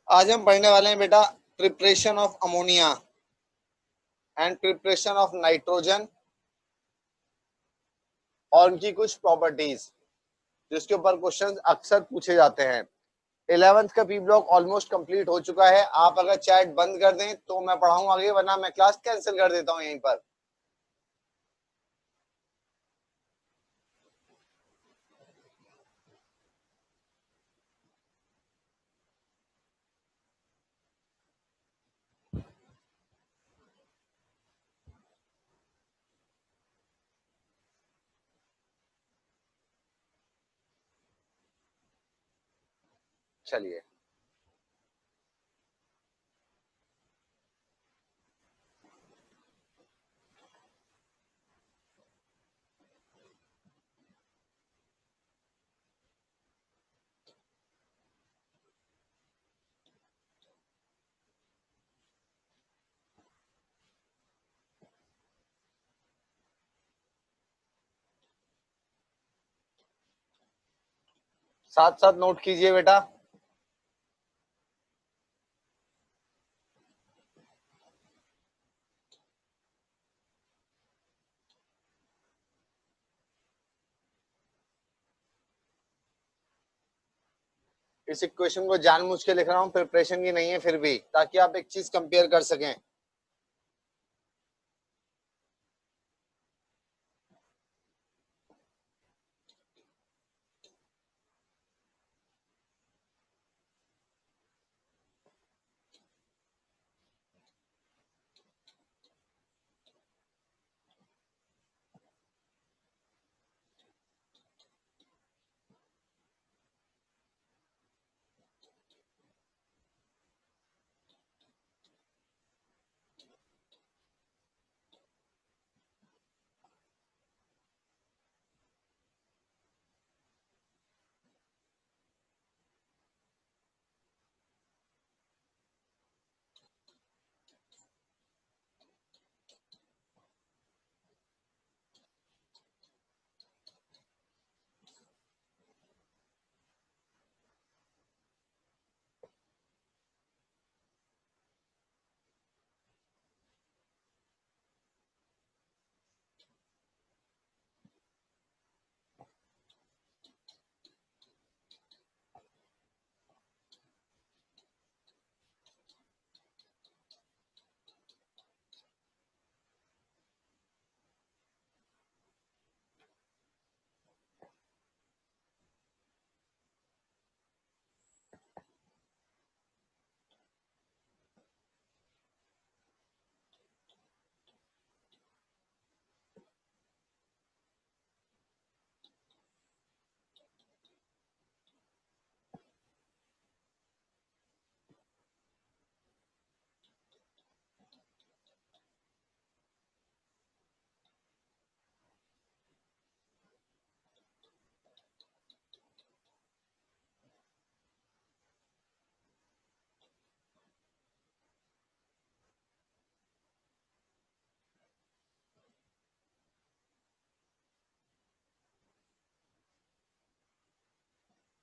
आज हम पढ़ने वाले हैं बेटा preparation of ammonia and preparation of nitrogen और उनकी कुछ प्रॉपर्टीज जिसके ऊपर क्वेश्चंस अक्सर पूछे जाते हैं। 11th का पी ब्लॉक ऑलमोस्ट कंप्लीट हो चुका है। आप अगर चैट बंद कर दें तो मैं पढ़ाऊं आगे, वरना मैं क्लास कैंसिल कर देता हूं यहीं पर। चलिए, साथ साथ नोट कीजिए बेटा। इस इक्वेशन को जानबूझ के लिख रहा हूं, प्रिपरेशन की नहीं है फिर भी, ताकि आप एक चीज कंपेयर कर सकें।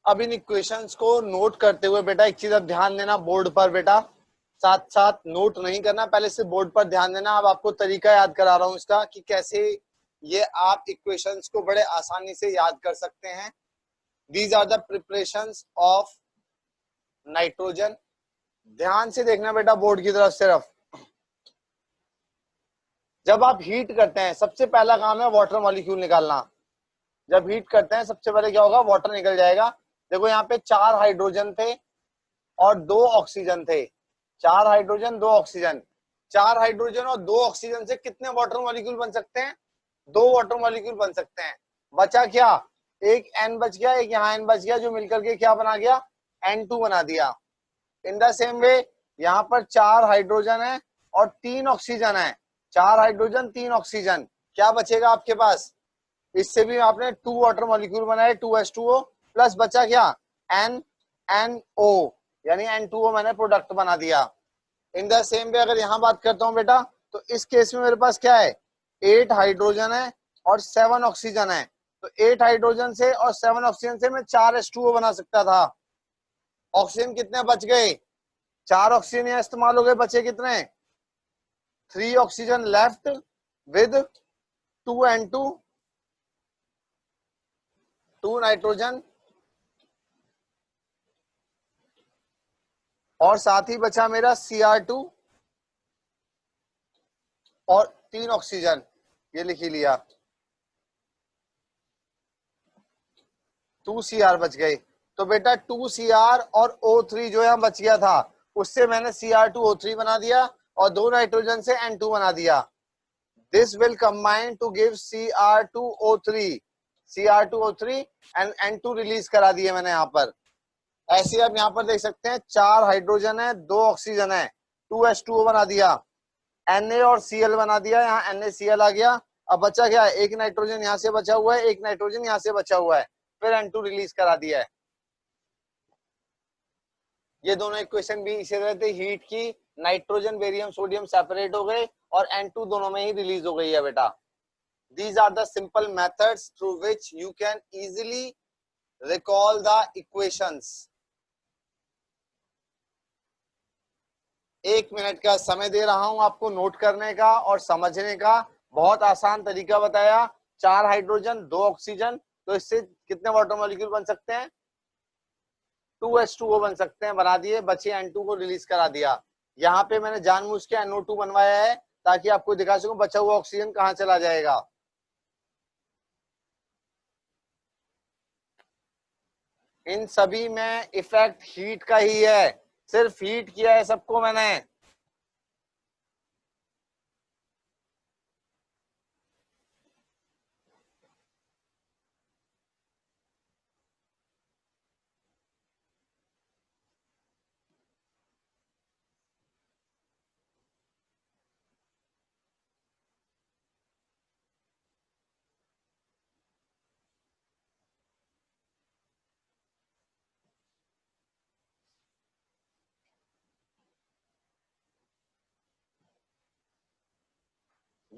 अब इन इक्वेशंस को नोट करते हुए बेटा एक चीज अब ध्यान देना बोर्ड पर बेटा, साथ साथ नोट नहीं करना, पहले से बोर्ड पर ध्यान देना। अब आपको तरीका याद करा रहा हूं इसका कि कैसे ये आप इक्वेशंस को बड़े आसानी से याद कर सकते हैं। These are the preparations of nitrogen. ध्यान से देखना बेटा बोर्ड की तरफ सिर्फ। जब आप हीट करते हैं सबसे पहला काम है वाटर मॉलिक्यूल निकालना। जब हीट करते हैं सबसे पहले क्या होगा, वाटर निकल जाएगा। देखो यहाँ पे 4 हाइड्रोजन थे और 2 ऑक्सीजन थे। 4 हाइड्रोजन 2 ऑक्सीजन। 4 हाइड्रोजन और 2 ऑक्सीजन से कितने वाटर मॉलिक्यूल बन सकते हैं? 2 वाटर मॉलिक्यूल बन सकते हैं। बचा क्या? एक N बच गया, एक यहाँ N बच गया, जो मिलकर के क्या बना गया? N2 बना दिया। इन द सेम वे यहाँ पर 4 हाइड्रोजन है और 3 ऑक्सीजन है। 4 हाइड्रोजन 3 ऑक्सीजन, क्या बचेगा आपके पास? इससे भी आपने 2 वाटर मॉलिक्यूल बनाए, 2H2O प्लस बचा क्या? NNO, यानी N2O मैंने प्रोडक्ट बना दिया। इन द सेम वे अगर यहाँ बात करता हूँ बेटा, तो इस केस में मेरे पास क्या है? 8 हाइड्रोजन है और 7 ऑक्सीजन है। तो 8 हाइड्रोजन से और 7 ऑक्सीजन से मैं 4H2O बना सकता था। ऑक्सीजन कितने बच गए? 4 ऑक्सीजन यहाँ इस्तेमाल हो गए, बचे कितने? 3 oxygen left with 2 N2, 2 nitrogen, और साथ ही बचा मेरा Cr2 और 3 ऑक्सीजन, ये लिख ही लिया। 2 Cr बच गए। तो बेटा 2 Cr और O3 जो यहाँ बच गया था, उससे मैंने Cr2O3 बना दिया और 2 नाइट्रोजन से N2 बना दिया। This will combine to give Cr2O3 and N2 release करा दिए मैंने यहाँ पर। ऐसे आप यहाँ पर देख सकते हैं 4 हाइड्रोजन है, 2 ऑक्सीजन है, 2H2O बना दिया, Na और Cl बना दिया, यहाँ NaCl आ गया। अब बचा क्या है? एक नाइट्रोजन यहाँ से बचा हुआ है, एक नाइट्रोजन यहाँ से बचा हुआ है, फिर N2 रिलीज करा दिया है। ये दोनों इक्वेशन भी इसी तरह से हीट की, नाइट्रोजन बेरियम सोडियम सेपरेट हो गए और N2 दोनों में ही रिलीज हो गई है बेटा। These are the simple methods through which you can easily recall the equations. 1 minute का समय दे रहा हूं आपको नोट करने का और समझने का। बहुत आसान तरीका बताया। 4 हाइड्रोजन 2 ऑक्सीजन, तो इससे कितने वाटर मॉलिक्यूल बन सकते हैं? 2H2O बन सकते हैं, बना दिए। बचे N2 को रिलीज करा दिया। यहाँ पे मैंने जानबूझ के NO2 बनवाया है ताकि आपको दिखा सकूं बचा हुआ ऑक्सीजन कहाँ चला जाएगा। इन सभी में इफेक्ट हीट का ही है, सिर्फ हीट किया है सबको मैंने।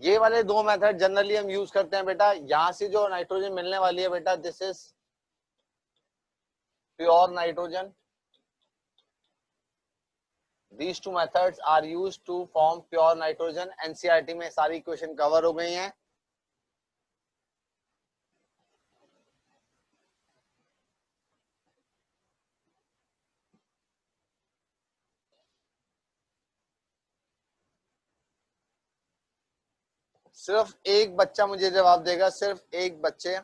ये वाले 2 मेथड जनरली हम यूज करते हैं बेटा। यहां से जो नाइट्रोजन मिलने वाली है बेटा, this is pure nitrogen. These 2 methods are used to form pure nitrogen। NCERT में सारी इक्वेशन कवर हो गई हैं। सिर्फ एक बच्चा मुझे जवाब देगा, सिर्फ एक बच्चे।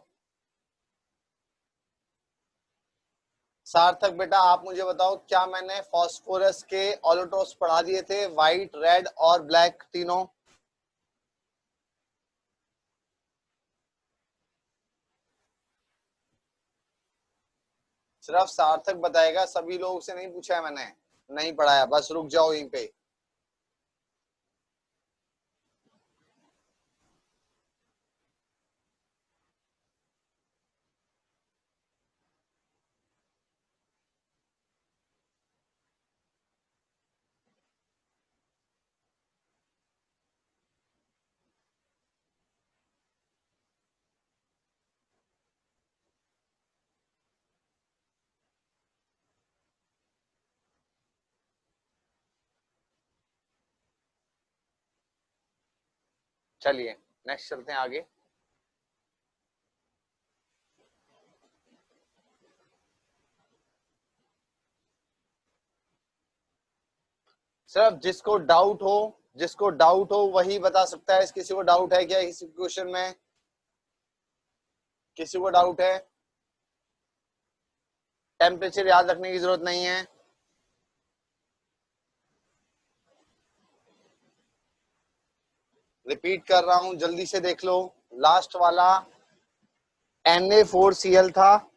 सार्थक बेटा आप मुझे बताओ, क्या मैंने फास्फोरस के ऑलोटोस पढ़ा दिए थे? व्हाइट, रेड और ब्लैक तीनों। सिर्फ सार्थक बताएगा, सभी लोगों से नहीं पूछा है मैंने, नहीं पढ़ाया। बस रुक जाओ यहीं पे। चलिए नेक्स्ट चलते हैं आगे। सिर्फ जिसको डाउट हो वही बता सकता है। किसी को डाउट है क्या इस क्वेश्चन में? किसी को डाउट है? टेम्परेचर याद रखने की जरूरत नहीं है। रिपीट कर रहा हूं, जल्दी से देख लो। लास्ट वाला Na4Cl था,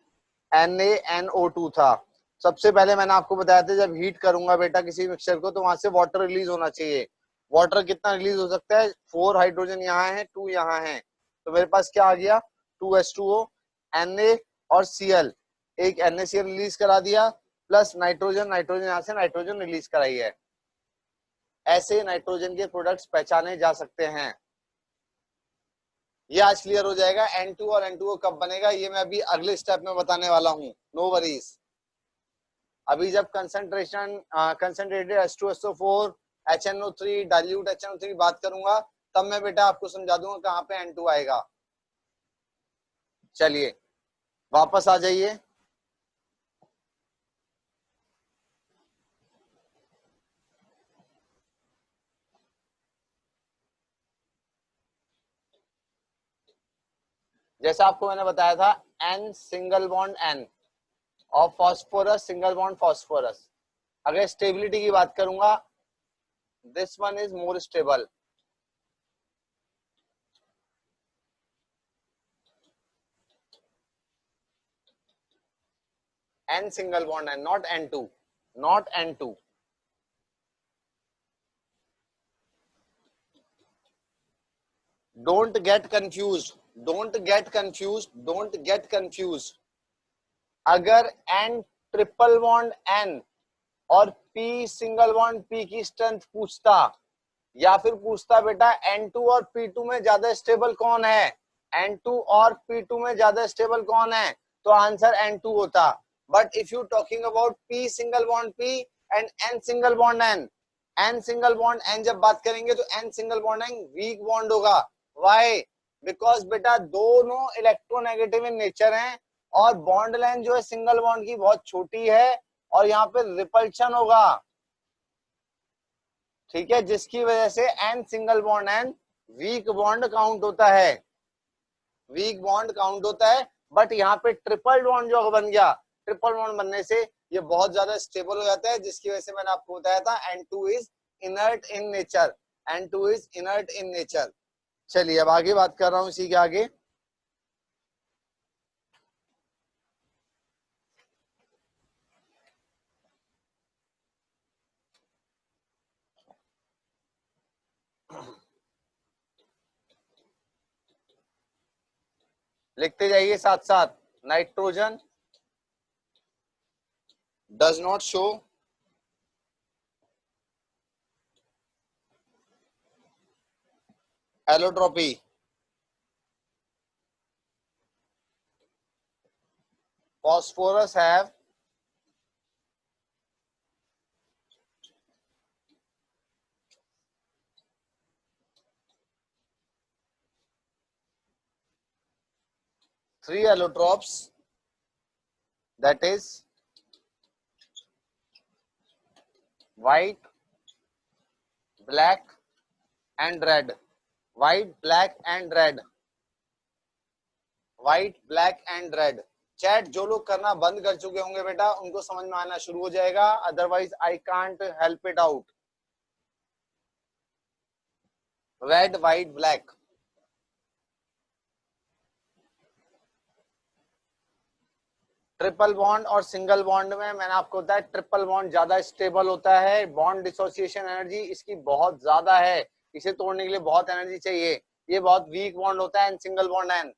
NaNO2 था। सबसे पहले मैंने आपको बताया था जब हीट करूंगा बेटा किसी मिक्सचर को तो वहां से वाटर रिलीज होना चाहिए। वाटर कितना रिलीज हो सकता है? 4 हाइड्रोजन यहाँ है, 2 यहाँ है, तो मेरे पास क्या आ गया? 2H2O, Na और Cl। एक NaCl रिलीज करा दिया, प्लस नाइट्रोजन यहाँ से नाइट्रोजन रिलीज कराई है। ऐसे नाइट्रोजन के प्रोडक्ट्स पहचाने जा सकते हैं। ये आज क्लियर हो जाएगा। N2 और N2O कब बनेगा ये मैं अभी अगले स्टेप में बताने वाला हूं, नो वरीज। अभी जब concentration concentrated H2SO4 HNO3 dilute HNO3 बात करूंगा तब मैं बेटा आपको समझा दूंगा कहाँ पे N2 आएगा। चलिए वापस आ जाइए। जैसा आपको मैंने बताया था N सिंगल बॉन्ड N और फॉस्फोरस सिंगल बॉन्ड फॉस्फोरस। अगर स्टेबिलिटी की बात करूंगा this one is more stable. N single bond N, not N2, not N2. Don't get confused. Don't get confused. Don't get confused. अगर N triple bond N और P single bond P की strength पूछता या फिर पूछता बेटा N2 और P2 में ज्यादा स्टेबल कौन है, N2 और P2 में ज्यादा स्टेबल कौन है, तो आंसर N2 होता। But if you talking about P single bond P and N single bond N, N single bond N जब बात करेंगे तो N single bond N weak bond होगा। व्हाई? बिकॉज बेटा दोनों इलेक्ट्रोनेगेटिव इन नेचर हैं और बॉन्ड लेंथ जो है सिंगल बॉन्ड की बहुत छोटी है और यहाँ पे रिपल्शन होगा। ठीक है, जिसकी वजह से N single bond N weak bond count होता है, वीक बॉन्ड काउंट होता है। बट यहाँ पे ट्रिपल बॉन्ड जो बन गया, ट्रिपल बॉन्ड बनने से ये बहुत ज्यादा स्टेबल हो जाता है, जिसकी वजह से मैंने आपको बताया था N2 is inert in nature, N2 is inert in nature. चलिए अब आगे बात कर रहा हूं इसी के आगे। लिखते जाइए साथ साथ। Nitrogen does not show allotropy, phosphorus have three allotropes, that is white, black and red, white, black and red, white, black and red। Chat जो लोग करना बंद कर चुके होंगे बेटा उनको समझ में आना शुरू हो जाएगा, otherwise I can't help it out. Red, white, black. Triple bond और सिंगल बॉन्ड में मैंने आपको बताया ट्रिपल बॉन्ड ज्यादा स्टेबल होता है, बॉन्ड डिसोसिएशन एनर्जी इसकी बहुत ज्यादा है, इसे तोड़ने के लिए बहुत एनर्जी चाहिए। ये बहुत वीक बॉन्ड होता है सिंगल बॉन्ड एन।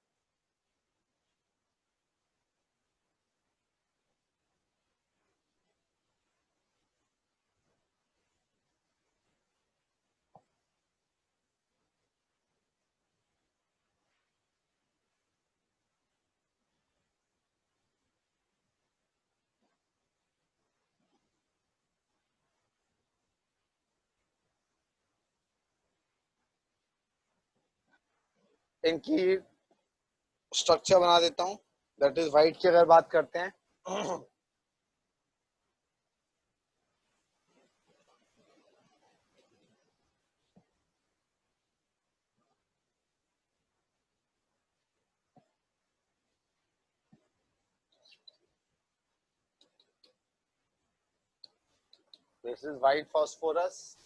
इनकी स्ट्रक्चर बना देता हूं। दैट इज व्हाइट की अगर बात करते हैं this is white phosphorus,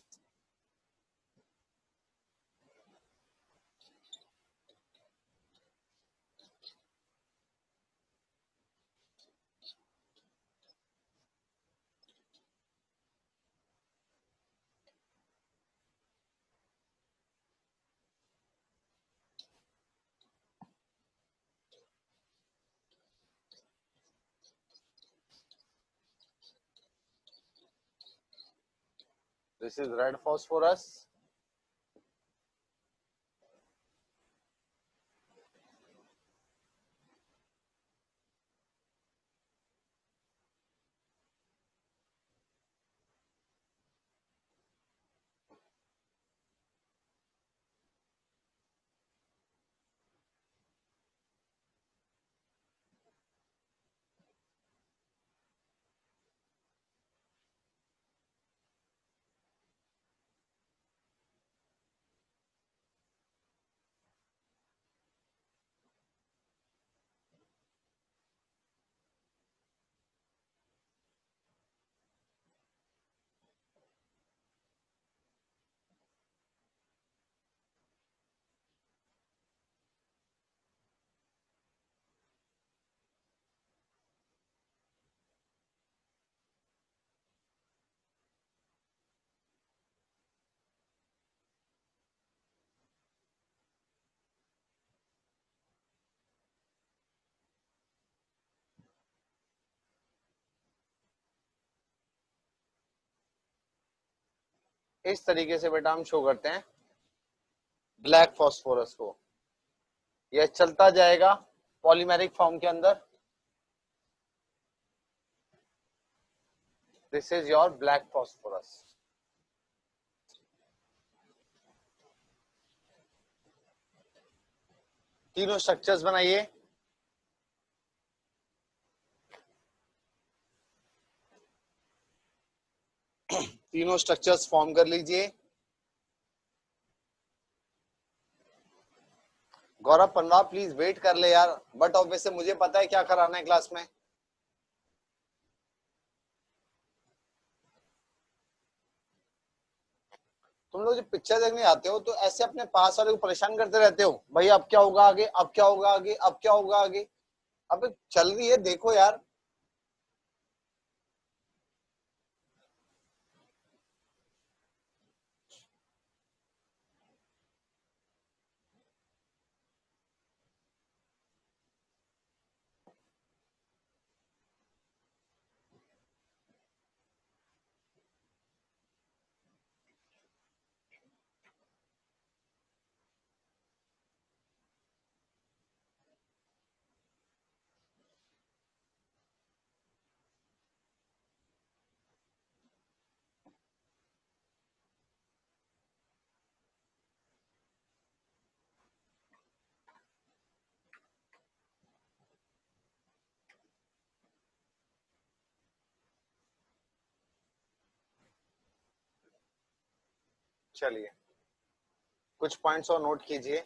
this is red phosphorus, इस तरीके से बेटा हम शो करते हैं ब्लैक फॉस्फोरस को। यह चलता जाएगा पॉलीमेरिक फॉर्म के अंदर। This is your black phosphorus. तीनों स्ट्रक्चर्स बनाइए। तीनों स्ट्रक्चर्स फॉर्म कर लीजिए। गौरव पनवा प्लीज वेट कर ले यार, बट ऑब्वियसली मुझे पता है क्या कराना है क्लास में। तुम लोग जो पिक्चर देखने आते हो तो ऐसे अपने पास वाले को परेशान करते रहते हो, भाई अब क्या होगा आगे, अब क्या होगा आगे, अब क्या होगा आगे। अब चल रही है देखो यार। चलिए कुछ पॉइंट्स और नोट कीजिए।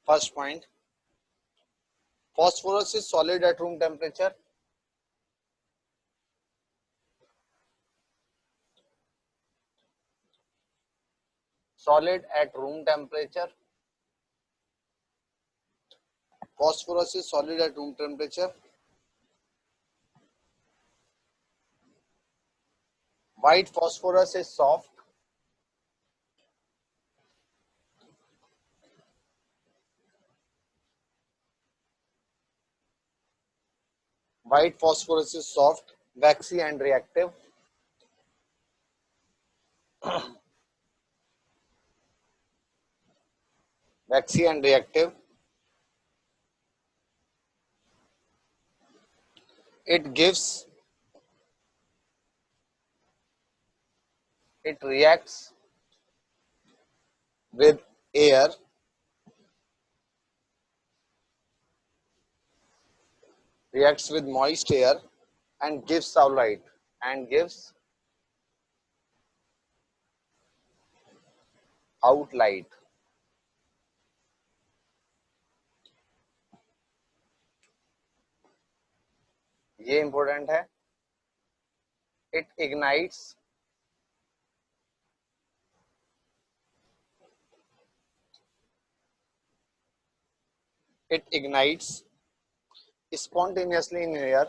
First point, phosphorus is solid at room temperature. Solid at room temperature. Phosphorus is solid at room temperature. White phosphorus is soft. White phosphorus is soft, waxy and reactive. Waxy and reactive. It gives, it reacts with air, reacts with moist air and gives out light, and gives out light. ये important है। It ignites, it ignites spontaneously in air.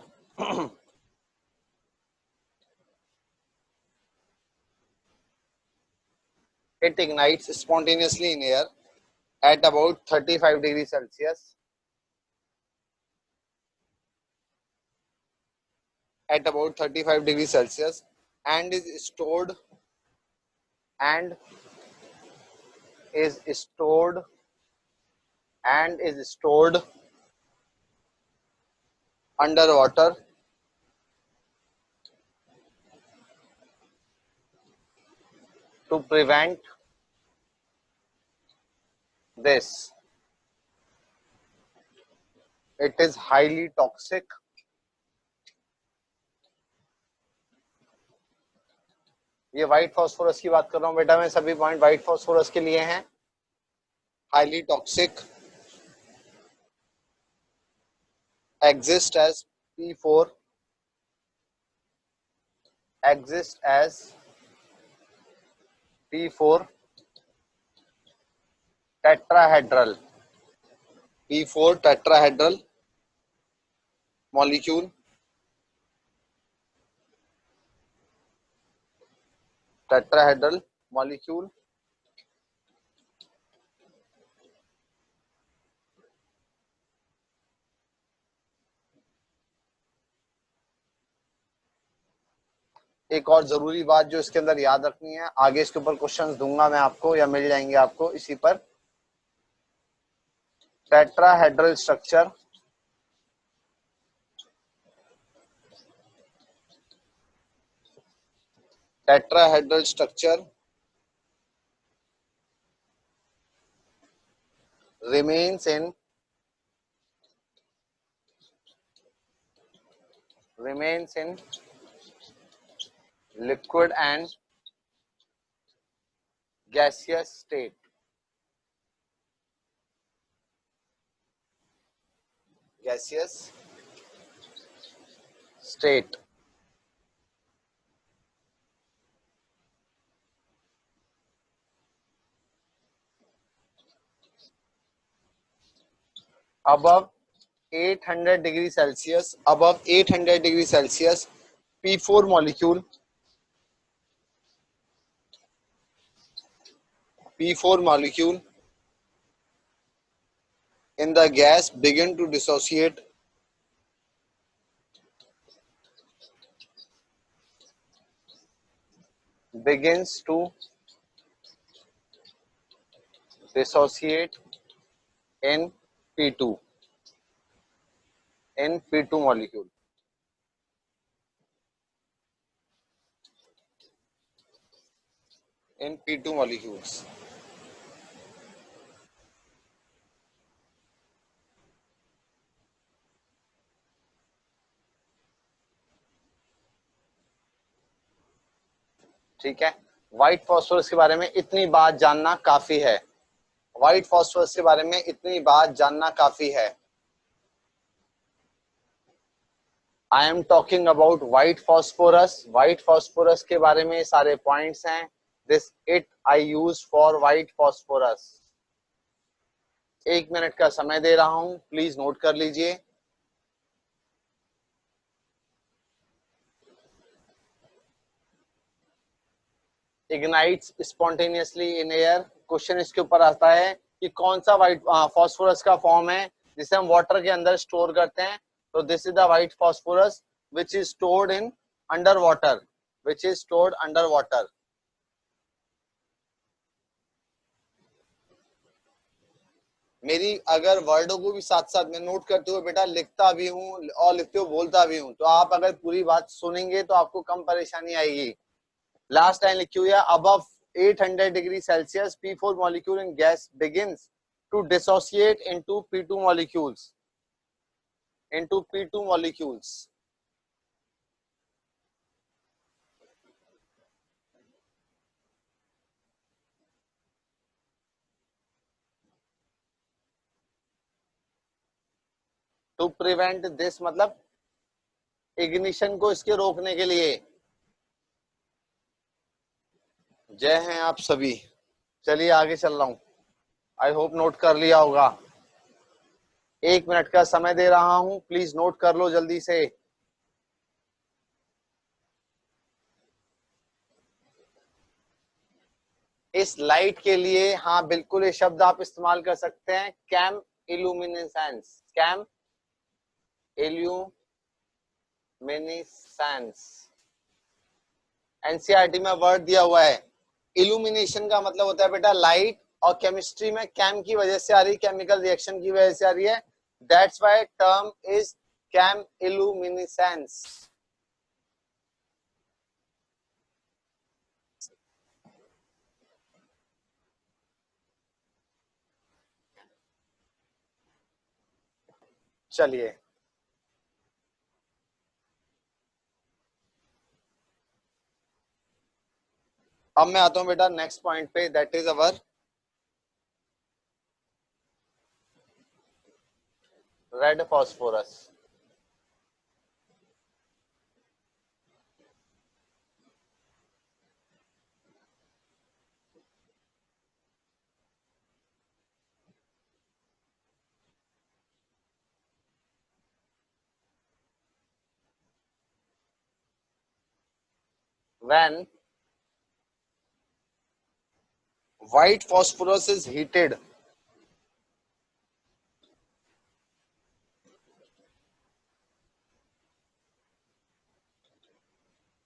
It ignites spontaneously in air at about 35 degrees Celsius. At about 35 degrees Celsius and is stored and is stored and is stored underwater to prevent this. It is highly toxic. ये white phosphorus की बात कर रहा हूं बेटा मैं, सभी point white phosphorus के लिए हैं। Highly toxic, exist as P4, exist as P4 tetrahedral, P4 tetrahedral molecule, tetrahedral molecule एक और जरूरी बात जो इसके अंदर याद रखनी है, आगे इसके ऊपर क्वेश्चंस दूंगा मैं आपको या मिल जाएंगे आपको इसी पर। Tetrahedral structure, tetrahedral structure remains in liquid and gaseous state. Gaseous state. Above 800 degree Celsius, above 800 degree Celsius, P4 molecule, P4 molecule in the gas begin to dissociate, begins to dissociate in P2, in P2 molecule. In P2 molecules. ठीक है, white phosphorus के बारे में इतनी बात जानना काफी है। व्हाइट फॉस्फोरस के बारे में इतनी बात जानना काफी है। I am talking about white phosphorus. White phosphorus के बारे में सारे पॉइंट्स हैं। This it I use for white phosphorus. 1 minute का समय दे रहा हूं, प्लीज नोट कर लीजिए। Ignites spontaneously in air. Question इसके ऊपर आता है कि कौन सा व्हाइट फॉस्फोरस का फॉर्म है जिसे हम वाटर के अंदर स्टोर करते हैं। तो this is the white phosphorus which is stored in under water, which is stored under water. मेरी अगर वर्डों को भी साथ साथ मैं नोट करते हुए बेटा लिखता भी हूँ और लिखते हुए बोलता भी हूँ, तो आप अगर पूरी बात सुनेंगे तो आपको कम परेशानी आएगी। लास्ट टाइम लिखी हुई है, above 800 degree Celsius P4 molecule in gas begins to dissociate into P2 molecules, into P2 molecules. To prevent this मतलब इग्निशन को इसके रोकने के लिए। जय हैं आप सभी। चलिए आगे चल रहा हूं, आई होप नोट कर लिया होगा। 1 मिनट का समय दे रहा हूं, प्लीज नोट कर लो जल्दी से। इस लाइट के लिए हाँ बिल्कुल ये शब्द आप इस्तेमाल कर सकते हैं, कैम इल्यूमिनेसेंस, कैम इल्यूमिनेसेंस। एनसीईआरटी में वर्ड दिया हुआ है। इल्यूमिनेशन का मतलब होता है बेटा लाइट, और केमिस्ट्री में कैम की वजह से आ रही, केमिकल रिएक्शन की वजह से आ रही है। That's why term is chemiluminescence. चलिए अब मैं आता हूं बेटा नेक्स्ट पॉइंट पे, that is our red phosphorus. When white phosphorus is heated,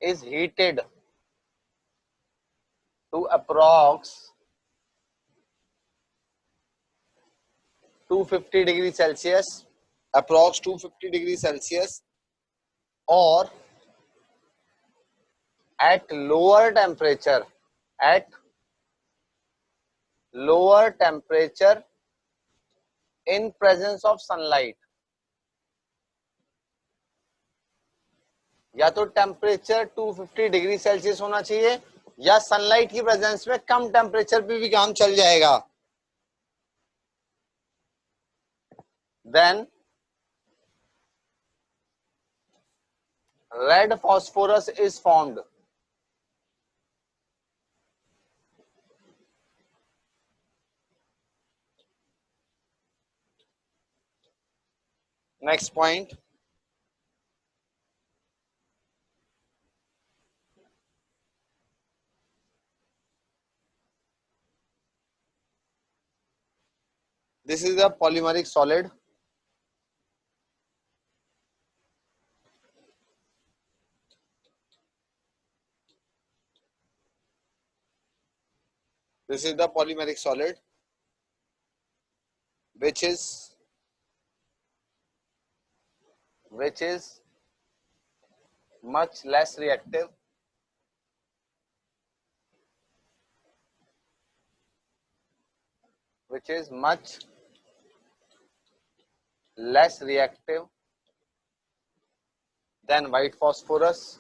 is heated to approx 250 degrees Celsius, approx 250 degrees Celsius, or at lower temperature, at lower temperature in presence of sunlight. या तो temperature 250 degree Celsius होना चाहिए या sunlight की presence में कम temperature पे भी काम चल जाएगा. Then red phosphorus is formed. Next point, this is a polymeric solid. This is the polymeric solid which is much less reactive than white phosphorus.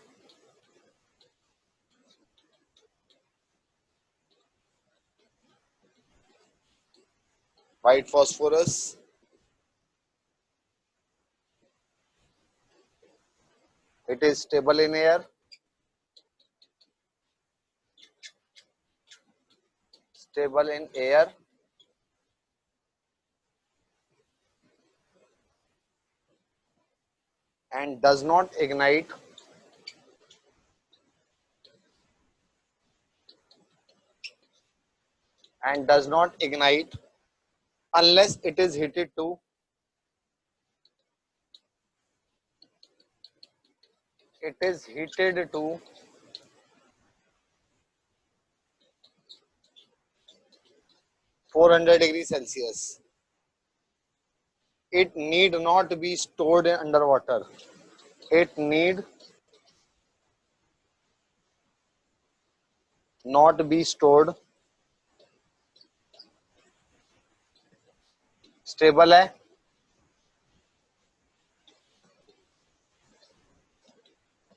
White phosphorus it is stable in air, and does not ignite unless it is heated to 400 degrees Celsius. It need not be stored underwater. It need not be stored. Stable है,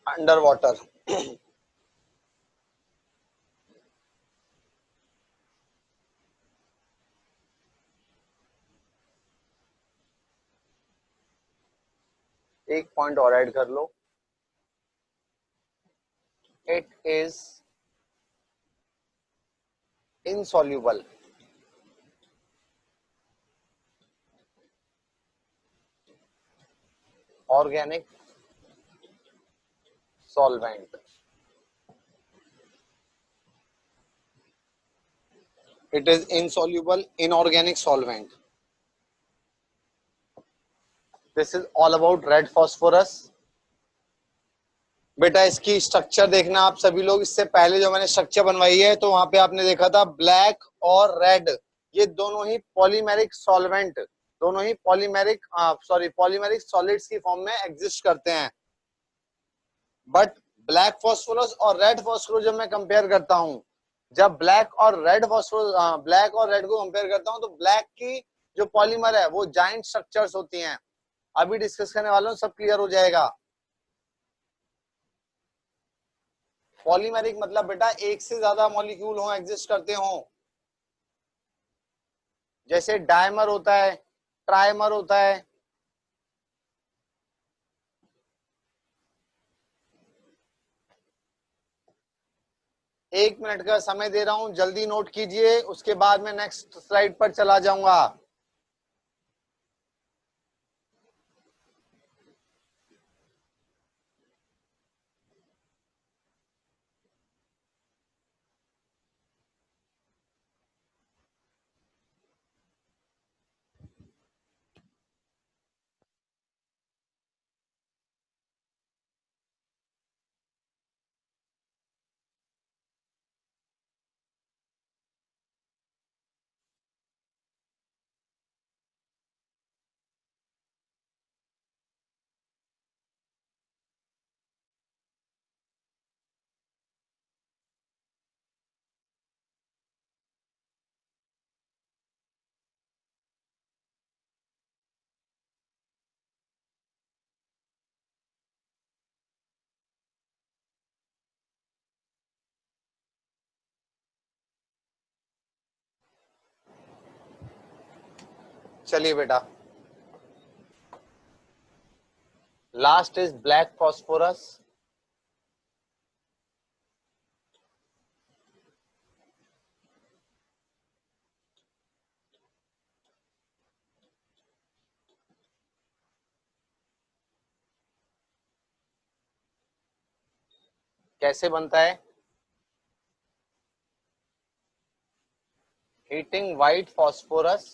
under water. एक point और add कर लो. It is insoluble organic solvent. It is insoluble inorganic solvent. This is all about red phosphorus. बेटा इसकी structure देखना आप सभी लोग. इससे पहले जो मैंने स्ट्रक्चर बनवाई है तो वहां पे आपने देखा था ब्लैक और रेड, ये दोनों ही पॉलीमेरिक सॉल्वेंट, दोनों ही पॉलीमेरिक सॉलिड्स की फॉर्म में एग्जिस्ट करते हैं. बट ब्लैक फॉस्फोरस और रेड फॉस्फोरस जब मैं कंपेयर करता हूं, जब ब्लैक और रेड को कंपेयर करता हूं, तो ब्लैक की जो पॉलीमर है वो जाइंट स्ट्रक्चर्स होती हैं. अभी डिस्कस करने वाला हूं, सब क्लियर हो जाएगा. पॉलीमेरिक मतलब बेटा एक से ज्यादा मॉलिक्यूल हो, एग्जिस्ट करते हो. जैसे डायमर होता है, ट्राइमर होता है. एक मिनट का समय दे रहा हूं, जल्दी नोट कीजिए, उसके बाद मैं नेक्स्ट स्लाइड पर चला जाऊंगा. चलिए बेटा, लास्ट इज ब्लैक फॉस्फोरस। कैसे बनता है? Heating white phosphorus,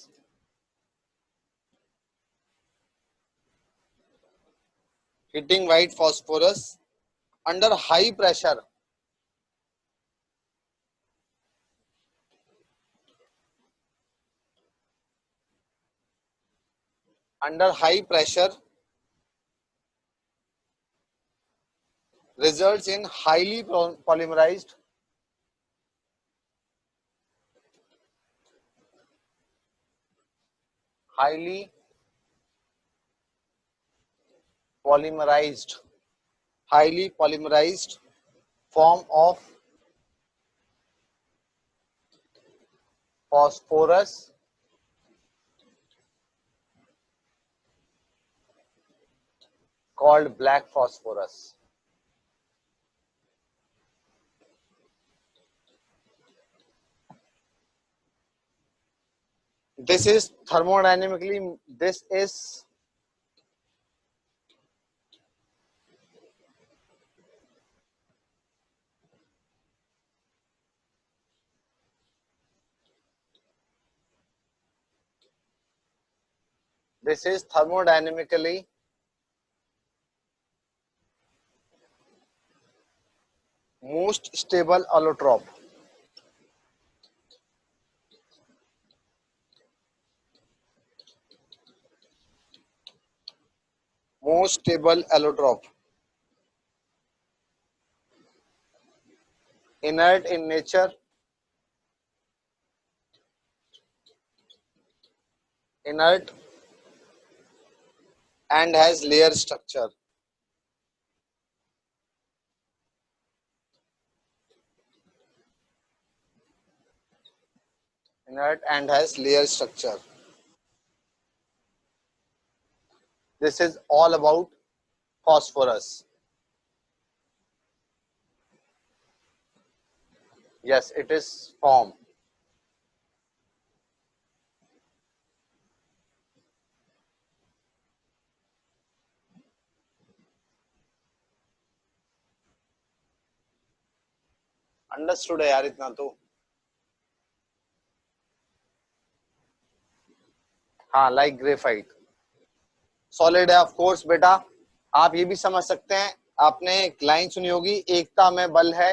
heating white phosphorus under high pressure, under high pressure results in highly polymerized, highly polymerized, highly polymerized form of phosphorus called black phosphorus. This is thermodynamically, this is thermodynamically most stable allotrope. Most stable allotrope. Inert in nature. Inert and has layer structure. Inert and has layer structure. This is all about phosphorus. Yes, it is form. Understood है यार इतना तो। हाँ, like graphite solid है of course बेटा। आप ये भी समझ सकते हैं, आपने एक लाइन सुनी होगी, एकता में बल है।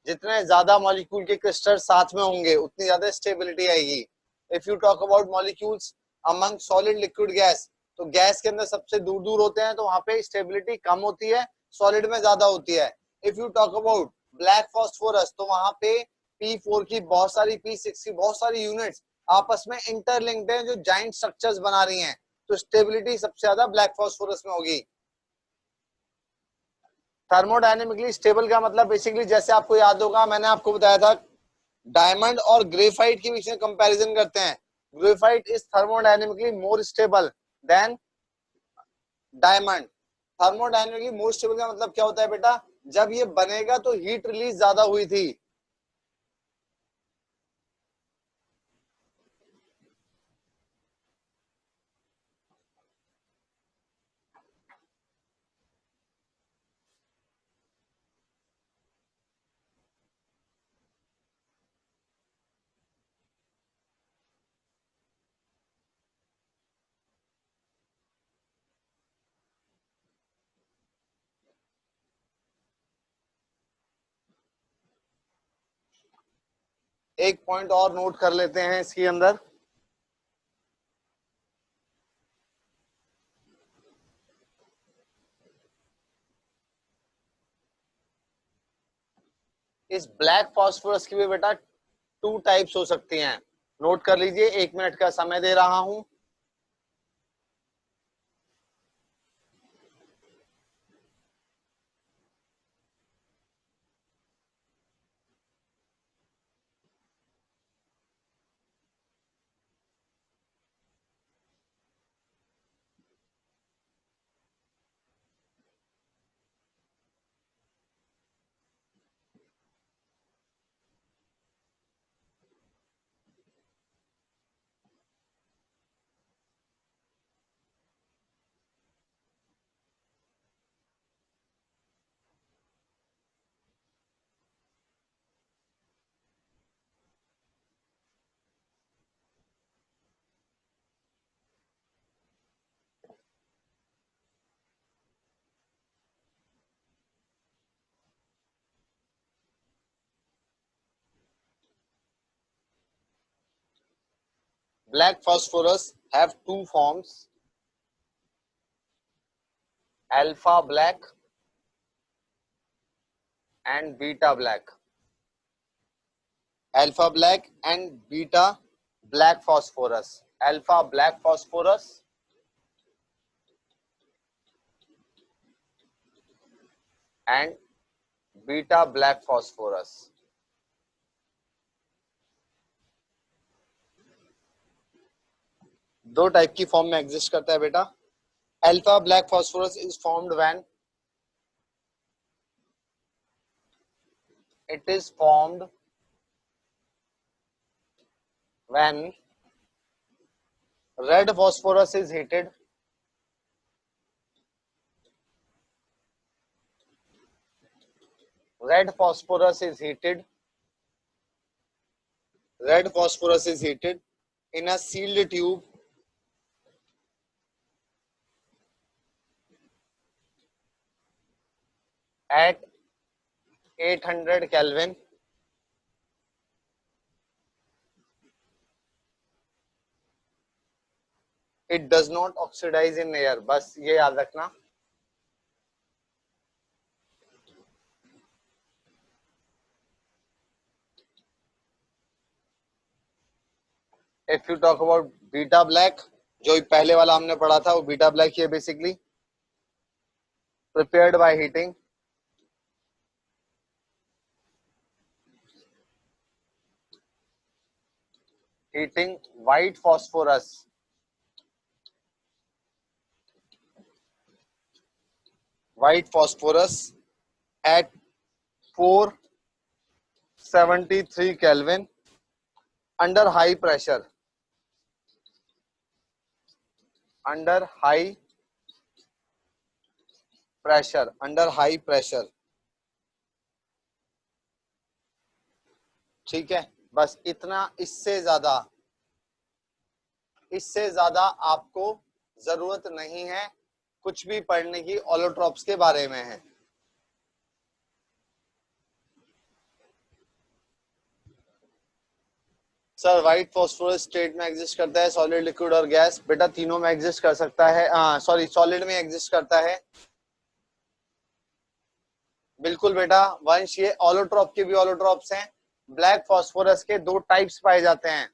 जितने ज्यादा मॉलिक्यूल के क्रिस्टल साथ में होंगे उतनी ज्यादा स्टेबिलिटी आएगी। If you talk about molecules among solid liquid gas, तो गैस के अंदर सबसे दूर दूर होते हैं तो वहां पे स्टेबिलिटी कम होती है, सॉलिड में ज्यादा होती है। If you talk about black phosphorus, तो वहां पे P4 की बहुत सारी, P6 की बहुत सारी यूनिट्स आपस में इंटरलिंक्ड है, जो जाइंट स्ट्रक्चर्स बना रही हैं, तो स्टेबिलिटी सबसे ज्यादा ब्लैक फॉस्फोरस में होगी। थर्मोडायनेमिकली स्टेबल का मतलब बेसिकली, जैसे आपको याद होगा, मैंने आपको बताया था डायमंड और ग्रेफाइट के बीच में कंपैरिजन करते हैं। Graphite is thermodynamically more stable then diamond. Thermodynamically more stable का मतलब क्या होता है बेटा? जब ये बनेगा तो हीट रिलीज ज्यादा हुई थी। एक पॉइंट और नोट कर लेते हैं इसके अंदर, इस ब्लैक फॉस्फोरस की भी बेटा 2 टाइप्स हो सकती हैं। नोट कर लीजिए, 1 मिनट का समय दे रहा हूं। black phosphorus have two forms, alpha black and beta black. Alpha black and beta black phosphorus. Alpha black phosphorus and beta black phosphorus. दो टाइप की फॉर्म में एग्जिस्ट करता है बेटा. Alpha black phosphorus is formed when it is formed when red phosphorus is heated, red phosphorus is heated in a sealed tube at 800 Kelvin. It does not oxidize in air. बस ये याद रखना. If you talk about beta black, जो पहले वाला हमने पढ़ा था वो बीटा ब्लैक है basically. Prepared by heating. Heating white phosphorus at 473 Kelvin under high pressure. Under high pressure. ठीक है, बस इतना. इससे ज्यादा आपको जरूरत नहीं है कुछ भी पढ़ने की ऑलोट्रॉप्स के बारे में है. सर व्हाइट फॉस्फोरस स्टेट में एग्जिस्ट करता है, सॉलिड, लिक्विड और गैस. बेटा तीनों में एग्जिस्ट कर सकता है. सॉरी, सॉलिड में एग्जिस्ट करता है. बिल्कुल बेटा वंश, ये ऑलोट्रॉप के भी ऑलोट्रॉप्स हैं. ब्लैक फॉस्फोरस के दो टाइप्स पाए जाते हैं.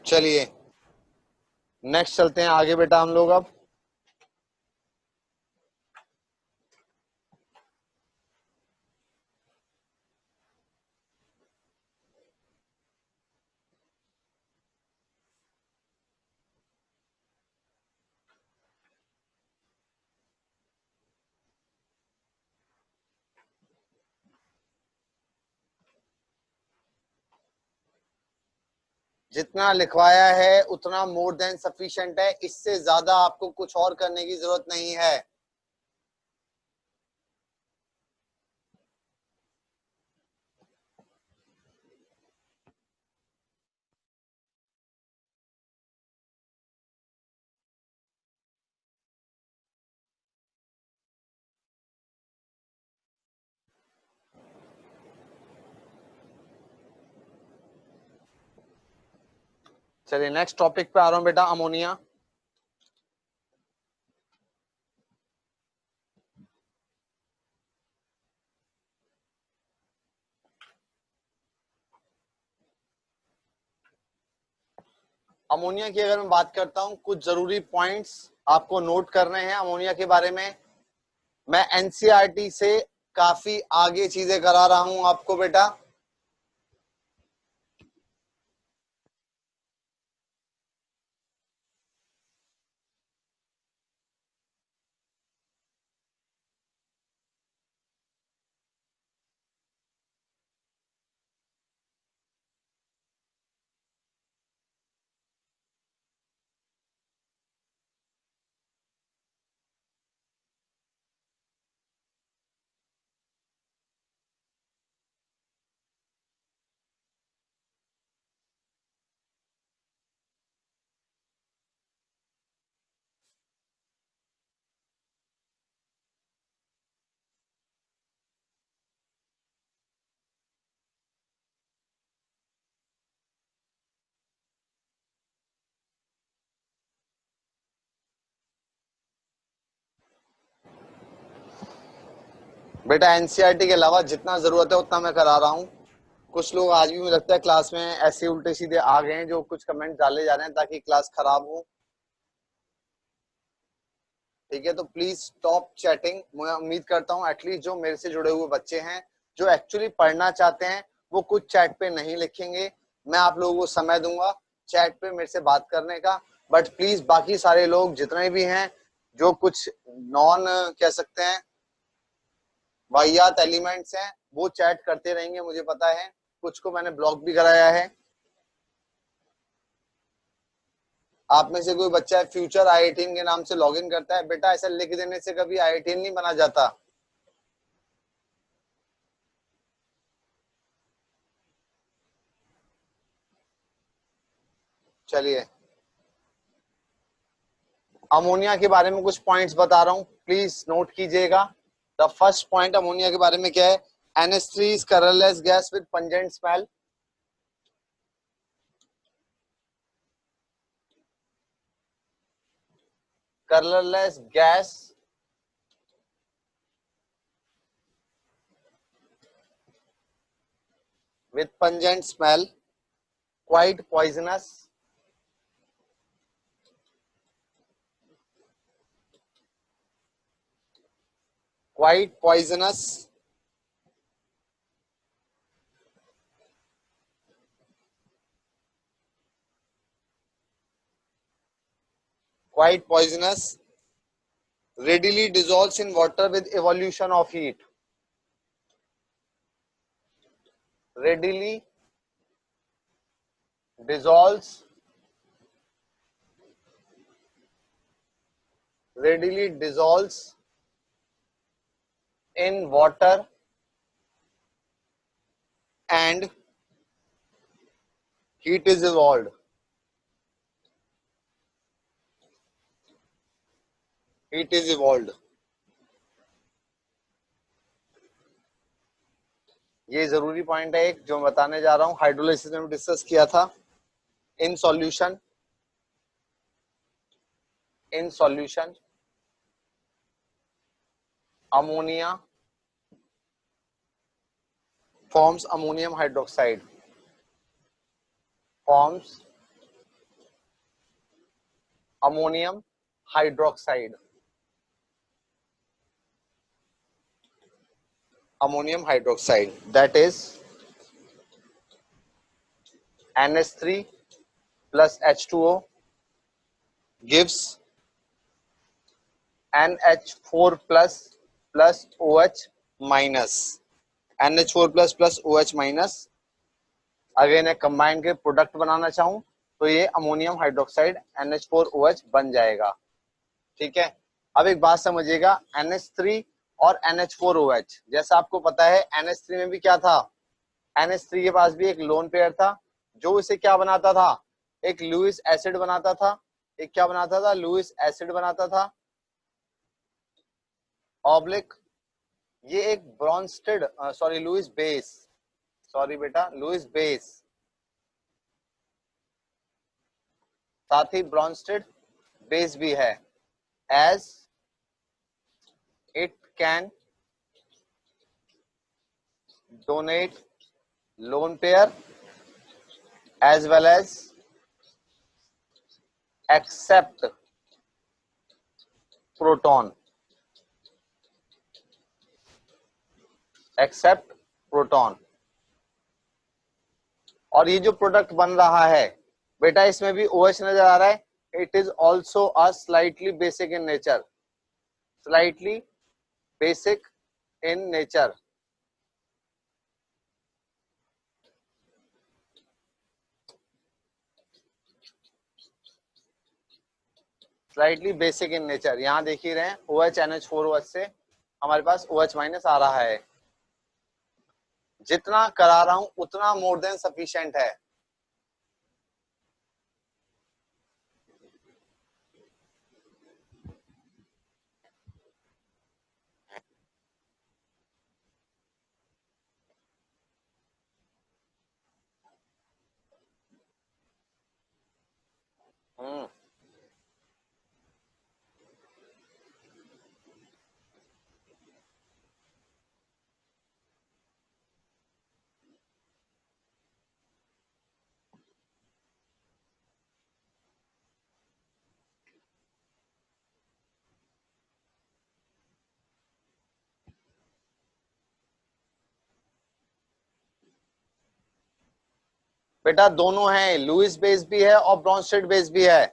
चलिए नेक्स्ट चलते हैं आगे बेटा हम लोग. अब जितना लिखवाया है उतना मोर देन सफिशिएंट है. इससे ज्यादा आपको कुछ और करने की जरूरत नहीं है. चलिए नेक्स्ट टॉपिक पे आ रहा हूं बेटा, अमोनिया. अमोनिया की अगर मैं बात करता हूं, कुछ जरूरी पॉइंट्स आपको नोट करने हैं अमोनिया के बारे में. मैं एनसीईआरटी से काफी आगे चीजें करा रहा हूं आपको बेटा. बेटा एनसीईआरटी के अलावा जितना जरूरत है उतना मैं करा रहा हूँ। कुछ लोग आज भी मुझे लगता है क्लास में ऐसे उल्टे सीधे आ गए हैं जो कुछ कमेंट डाले जा रहे हैं ताकि क्लास खराब हो। ठीक है, तो प्लीज स्टॉप चैटिंग। मैं उम्मीद करता हूँ एटलीस्ट जो मेरे से जुड़े हुए बच्चे हैं जो एक्चुअली पढ़ना चाहते हैं वो कुछ चैट पे नहीं लिखेंगे। मैं आप लोगों को समय दूंगा चैट पे मेरे से बात करने का, बट प्लीज बाकी सारे लोग जितने भी हैं जो कुछ नॉन कह सकते हैं वाहियात एलिमेंट्स हैं वो चैट करते रहेंगे, मुझे पता है। कुछ को मैंने ब्लॉक भी कराया है। आप में से कोई बच्चा फ्यूचर आई18 के नाम से लॉगिन करता है, बेटा ऐसा लिख देने से कभी आई18 नहीं बना जाता। चलिए, अमोनिया के बारे में कुछ पॉइंट्स बता रहा हूं, प्लीज नोट कीजिएगा। द फर्स्ट पॉइंट अमोनिया के बारे में क्या है? NH3 is colorless gas with pungent smell. Colorless gas with pungent smell, quite poisonous. Quite poisonous. Quite poisonous. Readily dissolves in water with evolution of heat. Readily dissolves. Readily dissolves in water and heat is evolved. Heat is evolved. ये जरूरी point है एक जो मैं बताने जा रहा हूं, हाइड्रोलाइसिस में डिस्कस किया था। In solution, in solution ammonia forms ammonium hydroxide, forms ammonium hydroxide, ammonium hydroxide, that is NH3 plus H2O gives NH4 plus OH minus, NH4 plus OH minus। अगर इन्हें कंबाइन के प्रोडक्ट बनाना चाहूं तो ये ammonium hydroxide NH4OH बन जाएगा। ठीक है, अब एक बात समझिएगा, NH3 और NH4OH, जैसा आपको पता है NH3 में भी क्या था, NH3 के पास भी एक लोन पेयर था जो इसे क्या बनाता था, एक लुईस एसिड बनाता था। एक क्या बनाता था? लुईस एसिड बनाता था। ऑब्लिक ये एक Bronsted sorry Lewis base, sorry बेटा लुईस बेस, साथ ही ब्रॉन्स्टेड बेस भी है। As it can donate lone pair as well as accept proton, accept proton. और ये जो प्रोडक्ट बन रहा है बेटा इसमें भी OH नजर आ रहा है। It is also a slightly basic in nature, slightly basic in nature. Slightly basic in nature, यहां देख ही रहे हैं OH NH4OH से हमारे पास OH माइनस आ रहा है। जितना करा रहा हूं उतना मोर देन सफिशिएंट है। बेटा दोनों हैं, लुईस बेस भी है और ब्रॉन्स्टेड बेस भी है।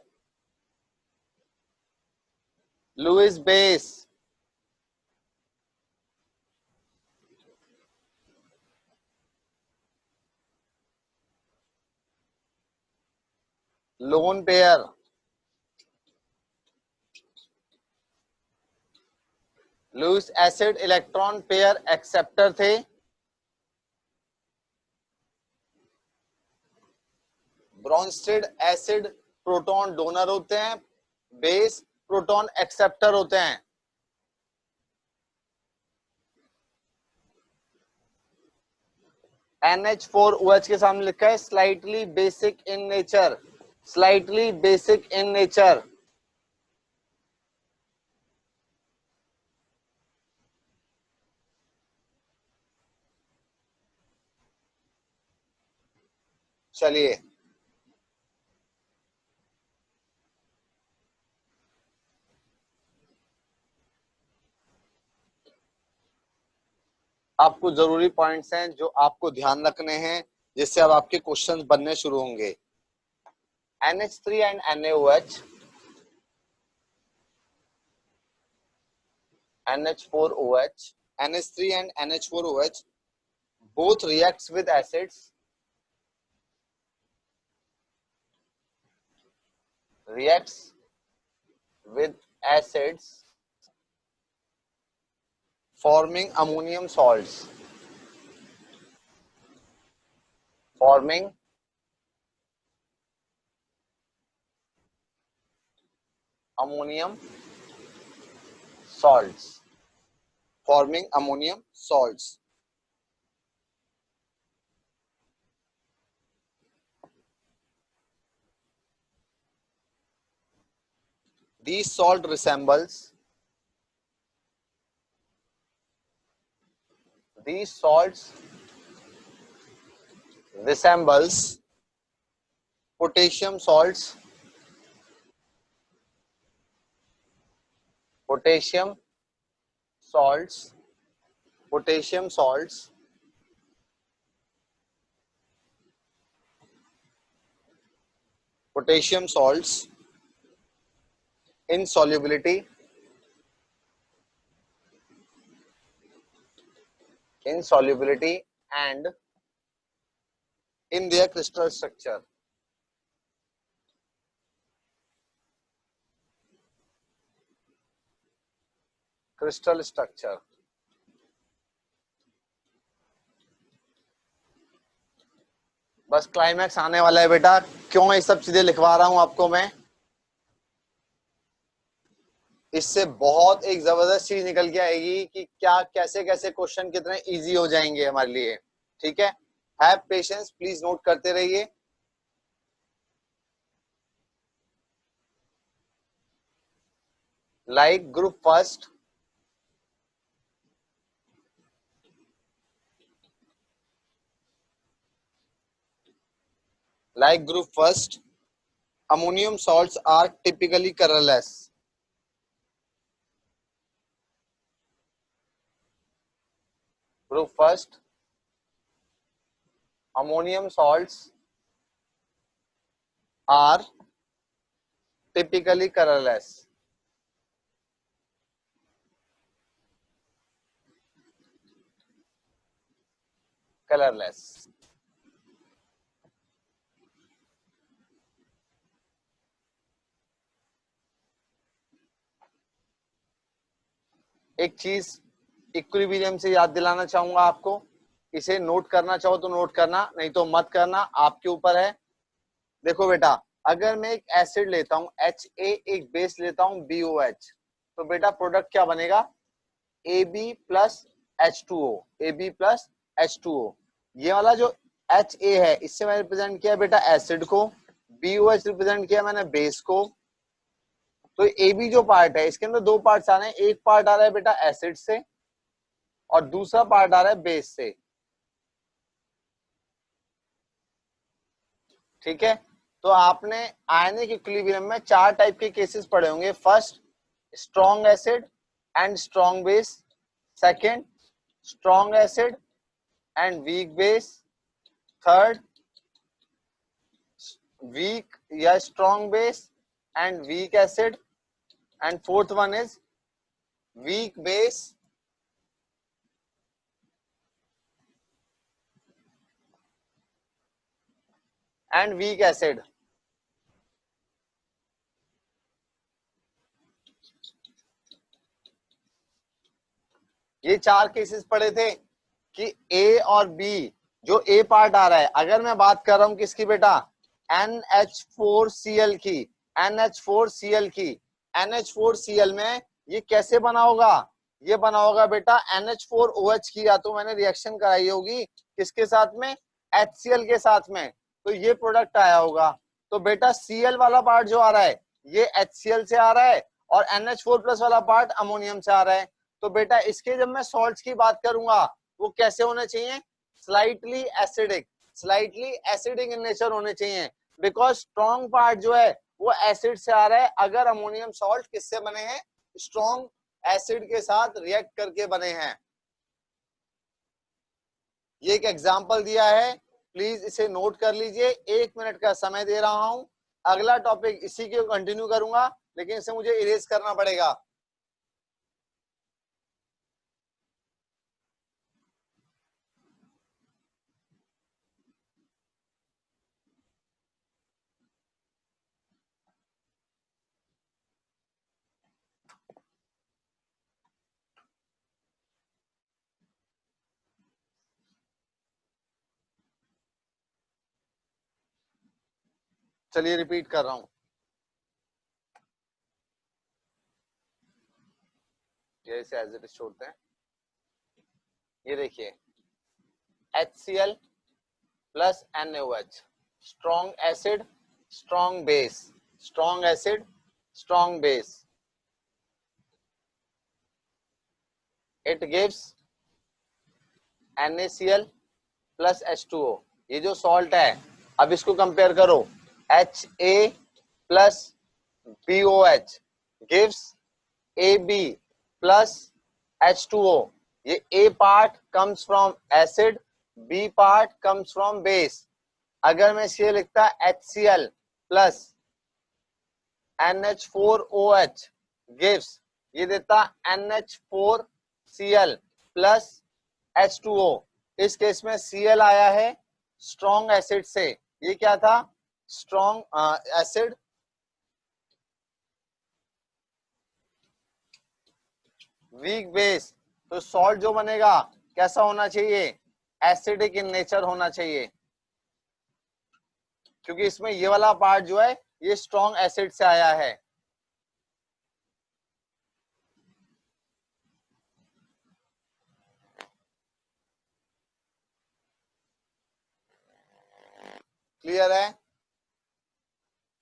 Lewis base, lone pair, Lewis acid electron pair acceptor थे, ब्रॉन्स्टेड एसिड प्रोटॉन डोनर होते हैं, बेस प्रोटॉन एक्सेप्टर होते हैं। NH4OH के सामने लिखा है slightly basic in nature, slightly basic in nature. चलिए आपको जरूरी पॉइंट्स हैं जो आपको ध्यान रखने हैं, जिससे अब आपके क्वेश्चंस बनने शुरू होंगे। NH3 and NaOH, NH4OH, NH3 and NH4OH both reacts with acids, reacts with acids forming ammonium salts, forming ammonium salts, forming ammonium salts. These salt resembles, these salts resembles potassium salts, potassium salts, potassium salts, potassium salts in solubility, in solubility and in their crystal structure. Crystal structure. बस climax आने वाला है बेटा, क्यों ये सब चीजें लिखवा रहा हूं आपको मैं, इससे बहुत एक जबरदस्त चीज निकल के आएगी कि क्या कैसे कैसे क्वेश्चन कितने इजी हो जाएंगे हमारे लिए। ठीक है, हैव पेशेंस, प्लीज नोट करते रहिए। Like group first, like group first, ammonium salts are typically colorless. Group first, ammonium salts are typically colorless. Colorless. एक चीज इक्विलिब्रियम से याद दिलाना चाहूंगा आपको, इसे नोट करना चाहो तो नोट करना, नहीं तो मत करना, आपके ऊपर है। देखो बेटा, अगर मैं एक एसिड लेता हूं Ha, एक बेस लेता हूं BOH, तो बेटा प्रोडक्ट क्या बनेगा, AB plus H2O, AB plus H2O। ये वाला जो Ha है, इससे मैंने रिप्रेजेंट किया बेटा एसिड को, BOH रिप्रेजेंट किया मैंने बेस को। तो AB जो पार्ट है, इसके अंदर दो पार्ट्स आ रहे हैं, एक पार्ट आ रहा है बेटा एसिड से और दूसरा पार्ट आ रहा है बेस से। ठीक है, तो आपने आयनिक इक्विलिब्रियम में चार टाइप के केसेस पढ़े होंगे। First, strong acid and strong base. Second, strong acid and weak base. Third, weak या strong base and weak acid, and fourth one is weak base and weak acid. ये चार cases पढ़े थे कि ए और बी, जो ए पार्ट आ रहा है, अगर मैं बात कर रहा हूं किसकी बेटा, NH4Cl की, NH4Cl की, NH4Cl में ये कैसे बना होगा, ये बना होगा बेटा NH4OH की, या तो मैंने रिएक्शन कराई होगी किसके साथ में, HCl के साथ में, तो ये प्रोडक्ट आया होगा। तो बेटा Cl वाला पार्ट जो आ रहा है ये HCl से आ रहा है और NH4+ वाला पार्ट अमोनियम से आ रहा है। तो बेटा इसके जब मैं सॉल्ट्स की बात करूंगा वो कैसे होने चाहिए, slightly acidic, slightly acidic in nature होने चाहिए, बिकॉज स्ट्रॉन्ग पार्ट जो है वो एसिड से आ रहा है। अगर अमोनियम सॉल्ट किससे बने हैं, स्ट्रॉन्ग एसिड के साथ रिएक्ट करके बने हैं। ये एक एग्जांपल दिया है, प्लीज इसे नोट कर लीजिए। 1 मिनट का समय दे रहा हूं, अगला टॉपिक इसी के कंटिन्यू करूंगा, लेकिन इसे मुझे इरेज करना पड़ेगा। चलिए रिपीट कर रहा हूं, जैसे एज इट इज छोड़ते हैं। ये देखिए HCl plus NaOH, strong acid strong base, strong acid strong base, it gives NaCl plus H2O। ये जो सॉल्ट है, अब इसको कंपेयर करो, Ha plus BOH gives AB plus H2O। ये A part comes from acid, B part comes from base. अगर मैं इसे लिखता HCl प्लस NH4OH गिव्स, ये देता NH4Cl प्लस H2O। इस केस में Cl आया है स्ट्रॉन्ग एसिड से, ये क्या था, स्ट्रॉन्ग एसिड, वीक बेस। तो सॉल्ट जो बनेगा कैसा होना चाहिए, एसिडिक इन नेचर होना चाहिए, क्योंकि इसमें ये वाला पार्ट जो है ये स्ट्रॉन्ग एसिड से आया है। क्लियर है,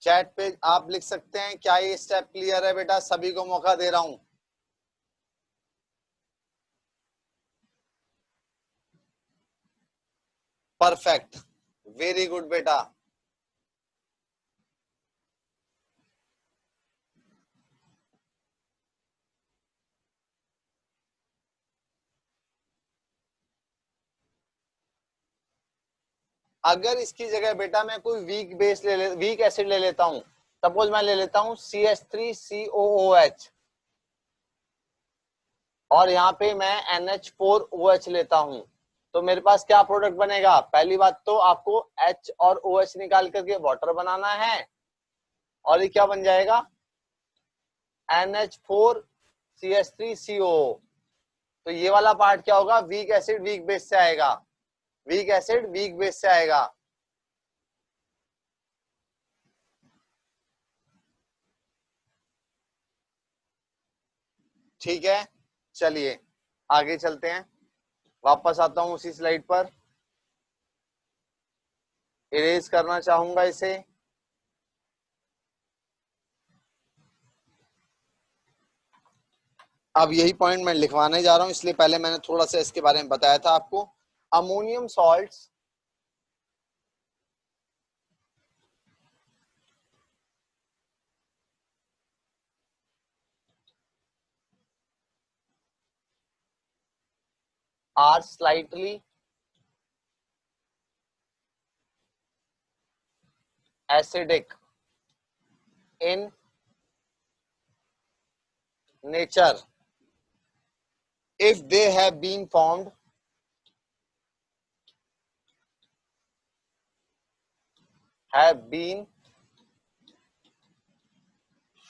चैट पे आप लिख सकते हैं क्या ये स्टेप क्लियर है बेटा, सभी को मौका दे रहा हूं। परफेक्ट, वेरी गुड बेटा। अगर इसकी जगह बेटा मैं कोई वीक बेस वीक एसिड ले लेता हूं, सपोज मैं ले लेता हूं CH3COOH और यहाँ पे मैं NH4OH लेता हूं, तो मेरे पास क्या प्रोडक्ट बनेगा, पहली बात तो आपको H और OH निकाल करके वाटर बनाना है, और ये क्या बन जाएगा NH4CH3COO। तो ये वाला पार्ट क्या होगा, वीक एसिड वीक बेस से आएगा, वीक एसिड वीक बेस से आएगा। ठीक है, चलिए आगे चलते हैं, वापस आता हूं उसी स्लाइड पर, इरेज करना चाहूंगा इसे। अब यही पॉइंट मैं लिखवाने जा रहा हूं, इसलिए पहले मैंने थोड़ा सा इसके बारे में बताया था आपको। Ammonium salts are slightly acidic in nature if they have been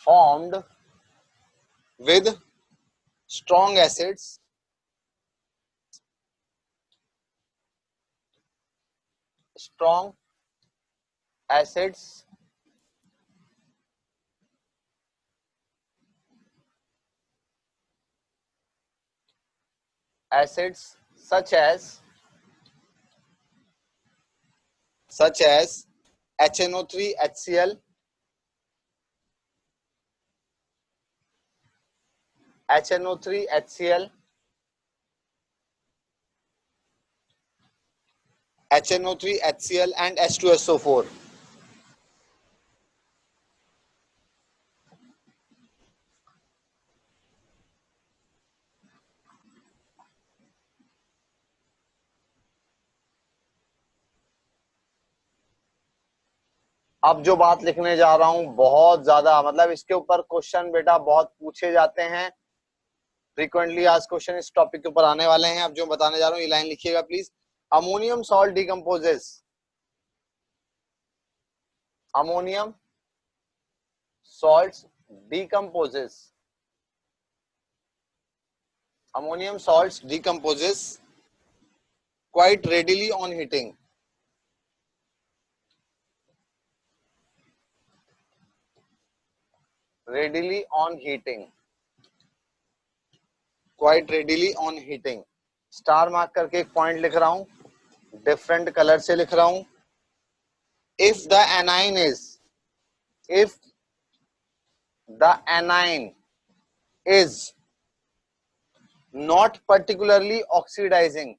formed with strong acids acids acids such as HNO3 HCl HNO3 HCl HNO3 HCl and H2SO4. अब जो बात लिखने जा रहा हूं बहुत ज्यादा, मतलब इसके ऊपर क्वेश्चन बेटा बहुत पूछे जाते हैं, फ्रीक्वेंटली आज क्वेश्चन इस टॉपिक के ऊपर आने वाले हैं। अब जो बताने जा रहा हूं ये लाइन लिखिएगा please. Ammonium salt decomposes ammonium salts decomposes ammonium salts decomposes quite readily on heating quite readily on heating। Star mark करके एक पॉइंट लिख रहा हूं, डिफरेंट कलर से लिख रहा हूं। if the anion is not particularly oxidizing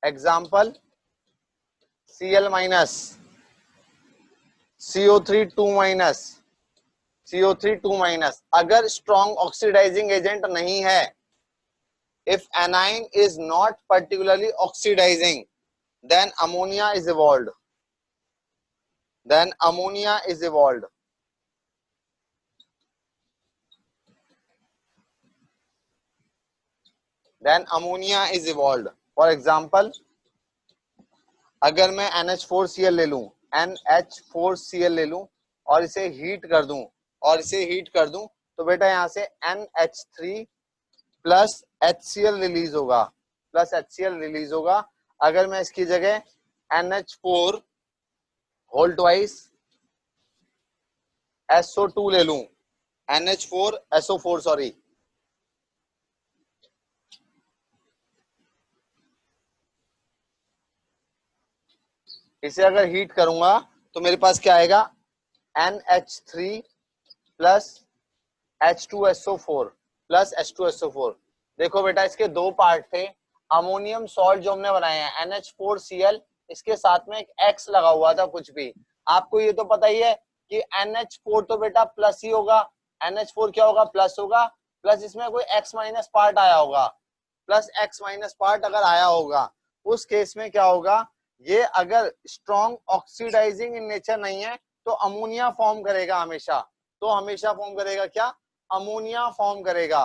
example Cl minus CO3 2 minus CO3 2 minus। अगर स्ट्रॉन्ग ऑक्सीडाइजिंग एजेंट नहीं है, if anion is not particularly oxidizing, then ammonia is evolved for example अगर मैं NH4Cl ले लूं NH4Cl ले लूं और इसे हीट कर दूं तो बेटा यहां से NH3 प्लस HCl रिलीज होगा। अगर मैं इसकी जगह NH4 होल ट्वाइस SO2 ले लूं NH4 SO4 सॉरी, इसे अगर हीट करूंगा तो मेरे पास क्या आएगा NH3 plus H2SO4 plus H2SO4। देखो बेटा इसके दो पार्ट थे, अमोनियम सॉल्ट जो हमने बनाए हैं NH4Cl, इसके साथ में एक X लगा हुआ था कुछ भी। आपको ये तो पता ही है कि NH4 तो बेटा प्लस ही होगा, NH4 क्या होगा प्लस होगा, प्लस इसमें कोई X माइनस पार्ट आया होगा, प्लस X माइनस पार्ट अगर आया होगा उस केस में क्या होगा, ये अगर स्ट्रॉन्ग ऑक्सीडाइजिंग इन नेचर नहीं है तो अमोनिया फॉर्म करेगा हमेशा। तो हमेशा फॉर्म करेगा क्या, अमोनिया फॉर्म करेगा,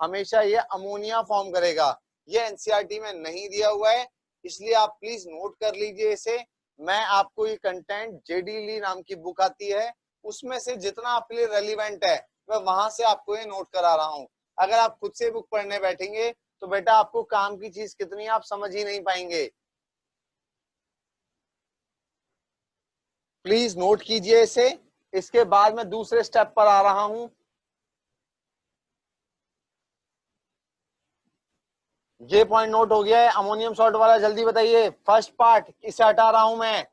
हमेशा ये अमोनिया फॉर्म करेगा। ये एनसीईआरटी में नहीं दिया हुआ है, इसलिए आप प्लीज नोट कर लीजिए इसे। मैं आपको ये कंटेंट जेडी ली नाम की बुक आती है, उसमें से जितना आपके लिए रेलिवेंट है मैं वहां से आपको ये नोट करा रहा हूं। अगर आप खुद से बुक पढ़ने बैठेंगे तो बेटा आपको काम की चीज कितनी आप समझ ही नहीं पाएंगे। प्लीज नोट कीजिए इसे। इसके बाद मैं दूसरे स्टेप पर आ रहा हूं। ये पॉइंट नोट हो गया है अमोनियम सॉल्ट वाला, जल्दी बताइए फर्स्ट पार्ट किसे हटा रहा हूं मैं,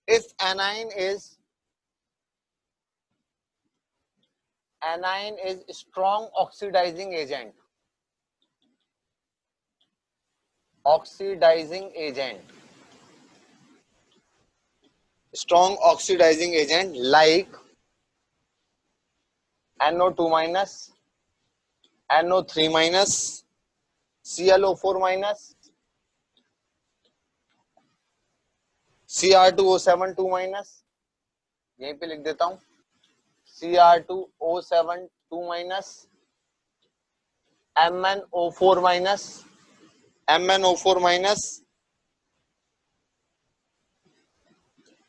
if anion is strong oxidizing agent, strong oxidizing agent like NO2 minus, NO3 minus, ClO4 minus, Cr2O7 2 minus, यहीं पे लिख देता हूं Cr2O7 2 minus, MnO4 minus, MnO4 minus,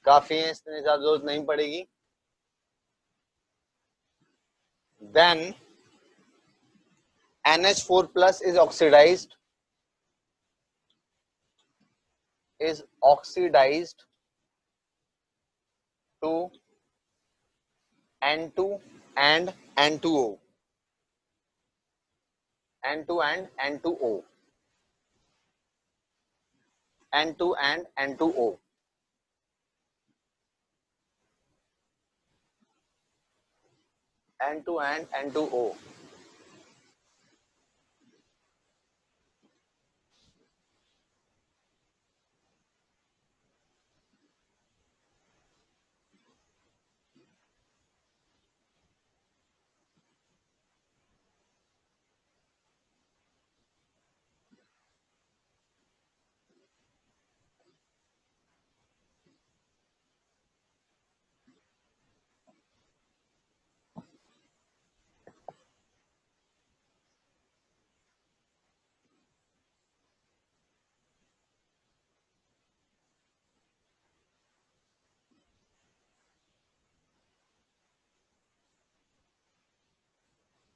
काफी है, इतनी ज्यादा जरूरत नहीं पड़ेगी। Then NH4 plus is oxidized to N2 and N2O, N2 and N2O, N2 and N2O, N2 and N2O.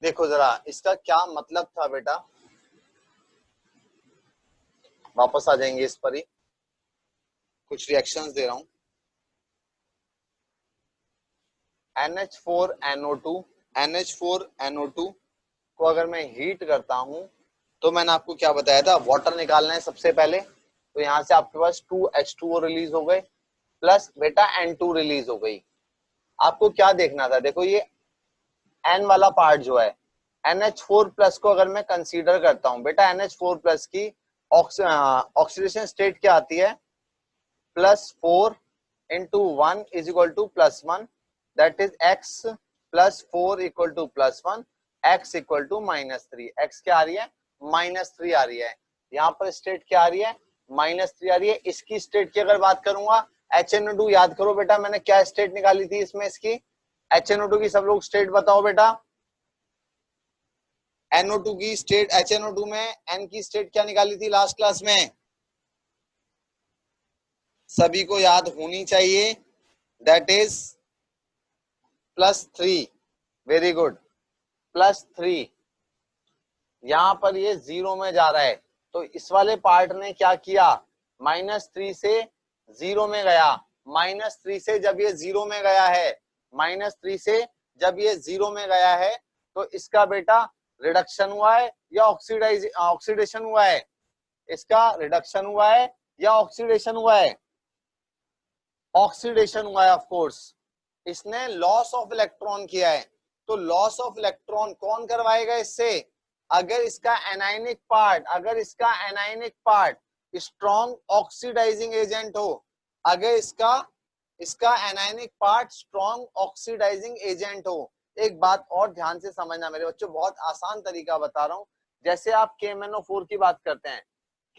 देखो जरा इसका क्या मतलब था बेटा, वापस आ जाएंगे इस पर ही, कुछ रिएक्शंस दे रहा हूं। NH4NO2, NH4NO2 को अगर मैं हीट करता हूं तो मैंने आपको क्या बताया था, वाटर निकालना है सबसे पहले, तो यहां से आपके पास 2H2O रिलीज हो गए प्लस बेटा N2 रिलीज हो गई। आपको क्या देखना था, देखो ये N वाला पार्ट जो है, NH4 प्लस को अगर मैं कंसीडर करता हूं बेटा, NH4 प्लस की ऑक्सीडेशन स्टेट क्या आती है, +4 into 1 is equal to +1, that is x plus 4 equal to +1, x equal to -3। x क्या आ रही है, -3 आ रही है। यहाँ पर स्टेट क्या आ रही है, -3 आ रही है। इसकी स्टेट की अगर बात करूंगा, HNO2 याद करो बेटा, मैंने क्या स्टेट निकाली थी इसमें, इसकी HNO2 की सब लोग स्टेट बताओ बेटा। NO2 की स्टेट, HNO2 में N की स्टेट क्या निकाली थी लास्ट क्लास में, सभी को याद होनी चाहिए, दैट इज +3। Very good, +3। यहां पर ये 0 में जा रहा है, तो इस वाले पार्ट ने क्या किया, -3 से 0 में गया। -3 से जब ये 0 में गया है, -3 से जब ये 0 में गया है, तो इसका बेटा रिडक्शन हुआ है या ऑक्सीडेशन हुआ है, इसका रिडक्शन हुआ है या ऑक्सीडेशन हुआ है, ऑक्सीडेशन हुआ है ऑफ कोर्स। इसने लॉस ऑफ इलेक्ट्रॉन किया है, तो लॉस ऑफ इलेक्ट्रॉन कौन करवाएगा इससे, अगर इसका anionic part strong oxidising agent हो, अगर इसका anionic part strong oxidising agent हो। एक बात और ध्यान से समझना मेरे बच्चों, बहुत आसान तरीका बता रहा हूं। जैसे आप KMnO4 की बात करते हैं,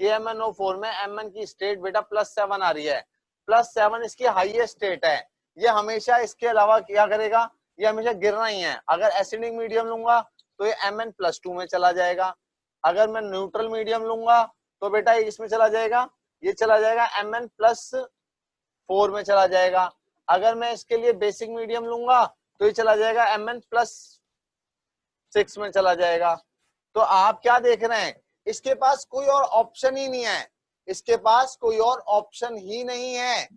KMnO4 में Mn की स्टेट बेटा +7 आ रही है, +7 इसकी हाईएस्ट स्टेट है। ये हमेशा इसके अलावा क्या करेगा, ये हमेशा गिरना ही है। अगर एसिडिक मीडियम लूंगा तो ये Mn+2 में चला जाएगा, अगर मैं न्यूट्रल मीडियम लूंगा तो बेटा इसमें चला जाएगा, ये चला जाएगा Mn+4 में चला जाएगा। अगर मैं इसके लिए बेसिक मीडियम लूंगा तो ये चला जाएगा Mn+6 में चला जाएगा। तो आप क्या देख रहे हैं, इसके पास कोई और ऑप्शन ही नहीं है, इसके पास कोई और ऑप्शन ही नहीं है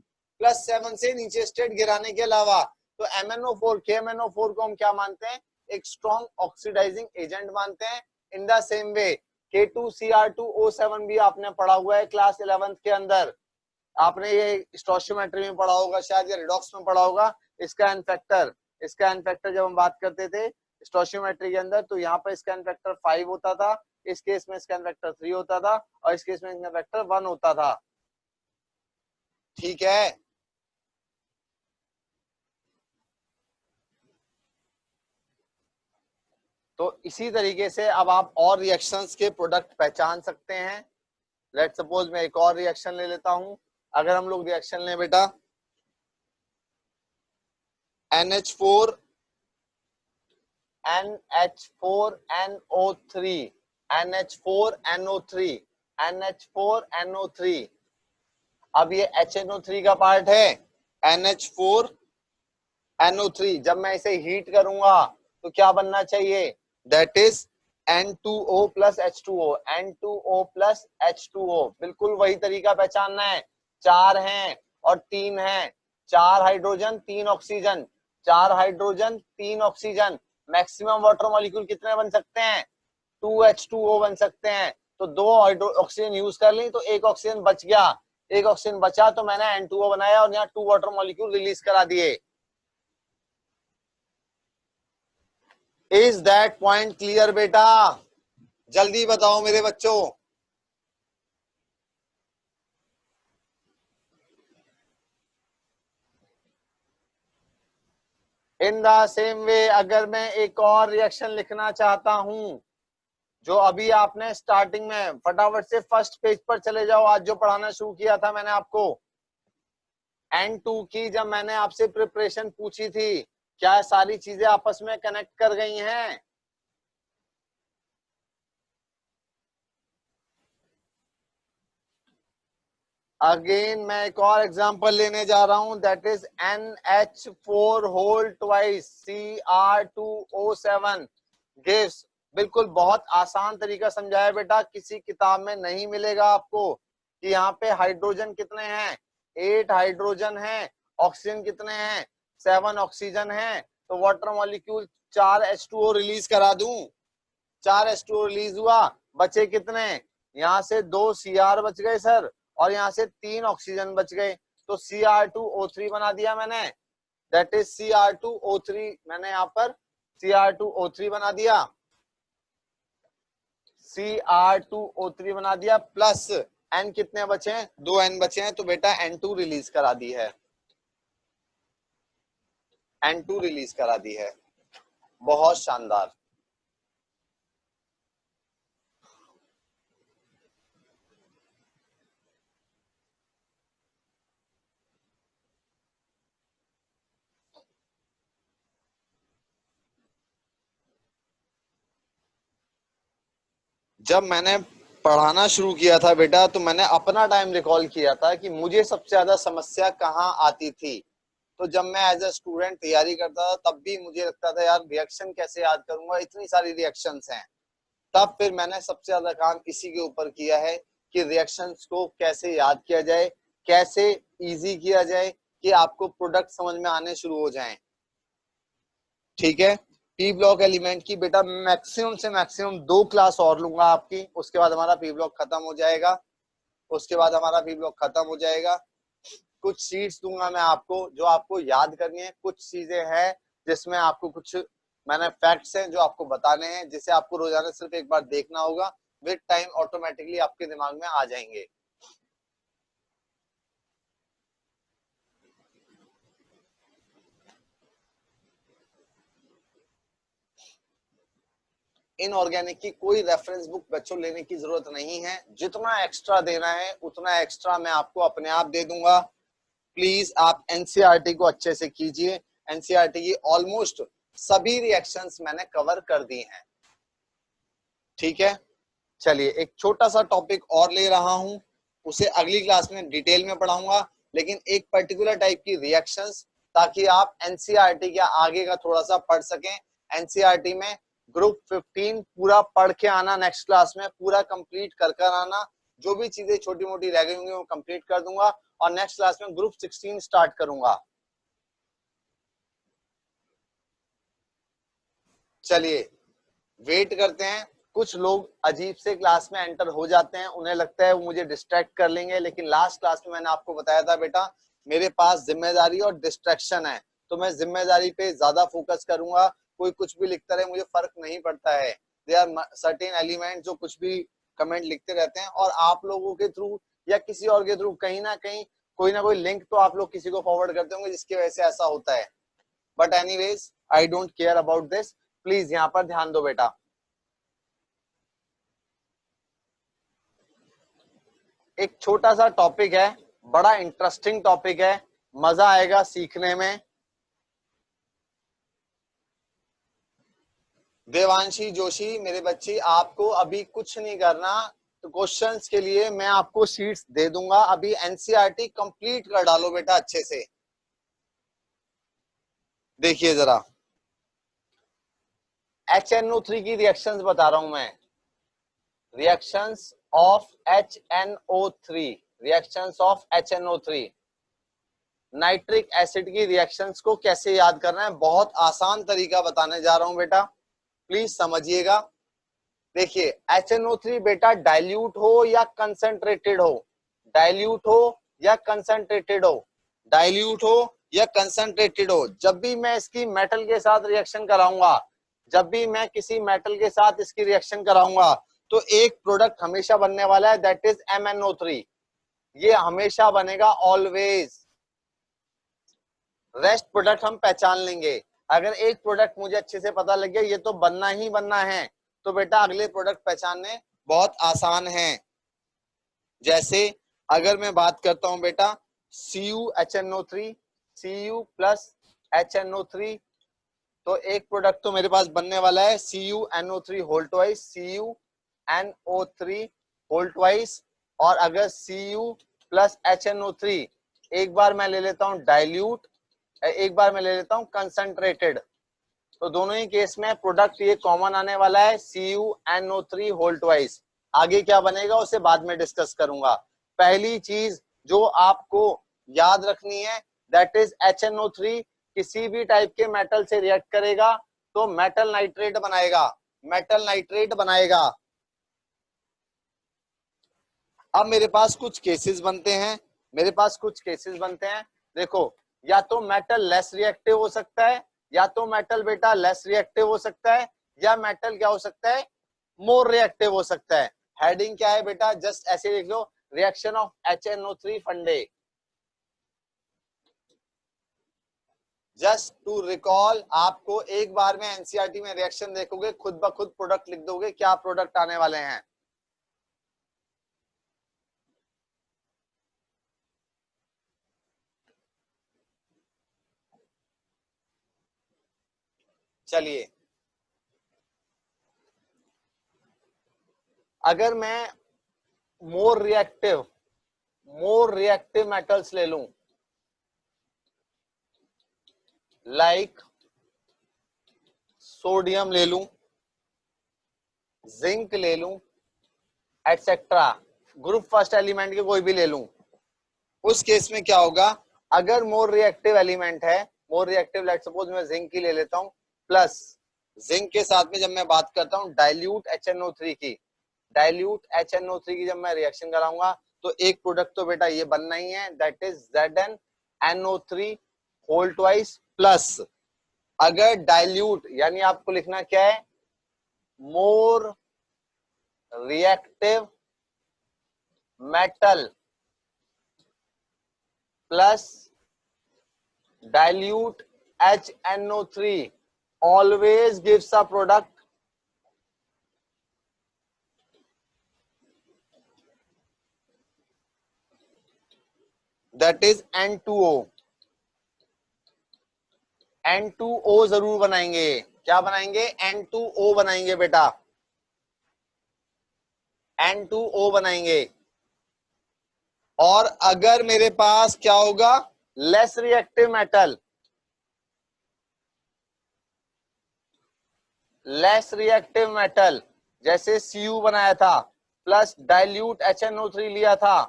+7 से नीचे स्टेट गिराने के अलावा। तो MnO4 KMnO4 को हम क्या मानते हैं, एक स्ट्रॉन्ग ऑक्सीडाइजिंग एजेंट मानते हैं। In the same way K2Cr2O7 भी आपने पढ़ा हुआ है क्लास 11th के अंदर, आपने ये स्टोइचियोमेट्री में पढ़ा होगा शायद, या रिडॉक्स में पढ़ा होगा, इसका एन फैक्टर जब हम बात करते थे स्टोइचियोमेट्री के अंदर, तो यहाँ पर इसका एन फैक्टर 5 होता था, इस केस में इसका एन फैक्टर 3 होता था, और इस केस में इसका फैक्टर 1 होता था। ठीक है, तो इसी तरीके से अब आप और रिएक्शंस के प्रोडक्ट पहचान सकते हैं। लेट सपोज मैं एक और रिएक्शन ले लेता हूं। अगर हम लोग रिएक्शन लें बेटा NH4 NH4NO3 NH4NO3 NH4NO3, अब ये HNO3 का पार्ट है NH4NO3। जब मैं इसे हीट करूंगा तो क्या बनना चाहिए, that is N2O plus H2O, N2O plus H2O। बिल्कुल वही तरीका पहचानना है, 4 हैं और 3 हैं, 4 hydrogen 3 oxygen, 4 hydrogen 3 oxygen, maximum water molecule कितने बन सकते हैं, 2H2O बन सकते हैं। तो 2 ऑक्सीजन यूज कर ली तो 1 ऑक्सीजन बच गया, 1 ऑक्सीजन बचा तो मैंने N2O बनाया और यहाँ 2 वाटर मॉलिक्यूल रिलीज करा दिए। इज दैट पॉइंट क्लियर बेटा? जल्दी बताओ मेरे बच्चों। इन द सेम वे अगर मैं एक और रिएक्शन लिखना चाहता हूं, जो अभी आपने स्टार्टिंग में, फटाफट से फर्स्ट पेज पर चले जाओ, आज जो पढ़ाना शुरू किया था मैंने आपको N2 की, जब मैंने आपसे प्रिपरेशन पूछी थी, क्या सारी चीजें आपस में कनेक्ट कर गई हैं? अगेन मैं एक और एग्जांपल लेने जा रहा हूं, that is NH4 whole twice Cr2O7 gives, बिल्कुल बहुत आसान तरीका समझाया बेटा, किसी किताब में नहीं मिलेगा आपको कि यहाँ पे हाइड्रोजन कितने हैं, 8 हाइड्रोजन हैं, ऑक्सीजन कितने हैं, 7 ऑक्सीजन हैं, तो वाटर मॉलिक्यूल 4 H2O रिलीज करा दूं, 4 H2O रिलीज हुआ, बचे कितने, यहाँ से 2 Cr बच गए सर, और यहाँ से 3 ऑक्सीजन बच गए, तो Cr2O3 बना दिया मैंने, दैट इज Cr2O3, मैंने यहाँ पर Cr2O3 बना दिया, Cr2O3 बना दिया, प्लस N कितने बचे हैं, 2 N बचे हैं, तो बेटा N2 रिलीज करा दी है, N2 रिलीज करा दी है। बहुत शानदार। जब मैंने पढ़ाना शुरू किया था बेटा, तो मैंने अपना टाइम रिकॉल किया था कि मुझे सबसे ज्यादा समस्या कहाँ आती थी। तो जब मैं एज अ स्टूडेंट तैयारी करता था, तब भी मुझे लगता था यार रिएक्शन कैसे याद करूंगा, इतनी सारी रिएक्शंस हैं। तब फिर मैंने सबसे ज्यादा काम इसी के ऊपर किया है कि रिएक्शंस को कैसे याद किया जाए, कैसे इजी किया जाए कि आपको प्रोडक्ट समझ में आने शुरू हो जाएं। ठीक है, पी ब्लॉक एलिमेंट की बेटा मैक्सिमम से मैक्सिमम 2 क्लास और लूंगा आपकी, उसके बाद हमारा पी ब्लॉक खत्म हो जाएगा, उसके बाद हमारा पी ब्लॉक खत्म हो जाएगा। कुछ शीट्स दूंगा मैं आपको जो आपको याद करनी है, कुछ चीजें हैं जिसमें आपको कुछ मैंने फैक्ट्स हैं जो आपको बताने हैं, जिसे आपको रोजाना सिर्फ एक बार देखना होगा, विद टाइम ऑटोमेटिकली आपके दिमाग में आ जाएंगे। इनऑर्गेनिक की कोई रेफरेंस बुक बच्चों लेने की जरूरत नहीं है, जितना एक्स्ट्रा देना है उतना एक्स्ट्रा मैं आपको अपने आप दे दूंगा। प्लीज आप एनसीईआरटी को अच्छे से कीजिए, एनसीईआरटी की ऑलमोस्ट सभी रिएक्शंस मैंने कवर कर दी हैं। ठीक है, चलिए एक छोटा सा टॉपिक और ले रहा हूं, उसे अगली क्लास में डिटेल में पढ़ाऊंगा, लेकिन एक पर्टिकुलर टाइप की रिएक्शंस, ताकि आप एनसीईआरटी के आगे का थोड़ा सा पढ़ सकें। एनसीईआरटी में ग्रुप 15 पूरा पढ़ के आना, नेक्स्ट क्लास में पूरा कंप्लीट कर कर आना, जो भी चीजें छोटी मोटी रह गई होंगी वो कंप्लीट कर दूंगा, और नेक्स्ट क्लास में ग्रुप 16 स्टार्ट करूंगा। चलिए वेट करते हैं, कुछ लोग अजीब से क्लास में एंटर हो जाते हैं, उन्हें लगता है वो मुझे डिस्ट्रैक्ट कर लेंगे, लेकिन लास्ट क्लास में मैंने आपको बताया था बेटा मेरे पास जिम्मेदारी और डिस्ट्रैक्शन है, तो मैं जिम्मेदारी पे ज्यादा फोकस करूंगा। कोई कुछ भी लिखता रहे मुझे फर्क नहीं पड़ता है। दे आर सर्टेन एलिमेंट जो कुछ भी कमेंट लिखते रहते हैं, और आप लोगों के थ्रू या किसी और के थ्रू कहीं ना कहीं कोई ना कोई लिंक तो आप लोग किसी को फॉरवर्ड करते होंगे जिसकी वजह से ऐसा होता है। But anyways I don't care about this, please यहाँ पर ध्यान दो बेटा। एक छोटा सा टॉपिक है, बड़ा इंटरेस्टिंग टॉपिक है, मजा आएगा सीखने में। देवांशी जोशी मेरे बच्ची, आपको अभी कुछ नहीं करना, तो क्वेश्चंस के लिए मैं आपको शीट्स दे दूंगा, अभी एनसीईआरटी कंप्लीट कर डालो बेटा अच्छे से। देखिए जरा HNO3 की रिएक्शंस बता रहा हूं मैं, reactions of HNO3, reactions of HNO3। Nitric acid की रिएक्शंस को कैसे याद करना है, बहुत आसान तरीका बताने जा रहा हूं बेटा, प्लीज समझिएगा। देखिए HNO3 बेटा डाइल्यूट हो या कंसंट्रेटेड हो, डाइल्यूट हो या कंसंट्रेटेड हो, डाइल्यूट हो या कंसंट्रेटेड हो, जब भी मैं इसकी मेटल के साथ रिएक्शन कराऊंगा, जब भी मैं किसी मेटल के साथ इसकी रिएक्शन कराऊंगा, तो एक प्रोडक्ट हमेशा बनने वाला है, दैट इज MnO3। ये हमेशा बनेगा ऑलवेज। रेस्ट प्रोडक्ट हम पहचान लेंगे। अगर एक प्रोडक्ट मुझे अच्छे से पता लग गया ये तो बनना ही बनना है, तो बेटा अगले प्रोडक्ट पहचानने बहुत आसान है। जैसे अगर मैं बात करता हूं बेटा CuHNO3, Cu प्लस HNO3, तो एक प्रोडक्ट तो मेरे पास बनने वाला है CuNO3 whole twice, CuNO3 whole twice. और अगर Cu प्लस HNO3 एक बार मैं ले लेता हूं डाइल्यूट, एक बार मैं ले लेता हूं कंसंट्रेटेड, तो दोनों ही केस में प्रोडक्ट ये कॉमन आने वाला है CuNO3 होल ट्वाइस। आगे क्या बनेगा उसे बाद में डिस्कस करूंगा। पहली चीज जो आपको याद रखनी है दैट इज HNO3 किसी भी टाइप के मेटल से रिएक्ट करेगा तो मेटल नाइट्रेट बनाएगा, मेटल नाइट्रेट बनाएगा। अब मेरे पास कुछ केसेस बनते हैं, मेरे पास कुछ केसेस बनते हैं। देखो या तो मेटल लेस रिएक्टिव हो सकता है, या तो मेटल बेटा लेस रिएक्टिव हो सकता है, या मेटल क्या हो सकता है मोर रिएक्टिव हो सकता है। हेडिंग क्या है बेटा, जस्ट ऐसे लिख लो, रिएक्शन ऑफ HNO3 फंडे। जस्ट टू रिकॉल, आपको एक बार में एनसीईआरटी में रिएक्शन देखोगे खुद ब खुद प्रोडक्ट लिख दोगे क्या प्रोडक्ट आने वाले हैं। चलिए अगर मैं मोर रिएक्टिव मेटल्स ले लूं, लाइक सोडियम ले लूं, जिंक ले लूं, एटसेट्रा, ग्रुप फर्स्ट एलिमेंट के कोई भी ले लूं, उस केस में क्या होगा, अगर मोर रिएक्टिव एलिमेंट है, मोर रिएक्टिव लेट्स सपोज मैं जिंक की ले लेता हूं, प्लस जिंक के साथ में जब मैं बात करता हूं डाइल्यूट HNO3 की, डाइल्यूट HNO3 की जब मैं रिएक्शन कराऊंगा तो एक प्रोडक्ट तो बेटा ये बनना ही है, that is ZnNO3 whole twice plus, अगर डाइल्यूट यानी आपको लिखना क्या है, more reactive metal plus dilute HNO3 always gives a product that is N2O। N2O जरूर बनाएंगे, क्या बनाएंगे, N2O बनाएंगे बेटा, N2O बनाएंगे। और अगर मेरे पास क्या होगा, less reactive metal, less reactive metal जैसे Cu बनाया था प्लस डाइल्यूट HNO3 लिया था,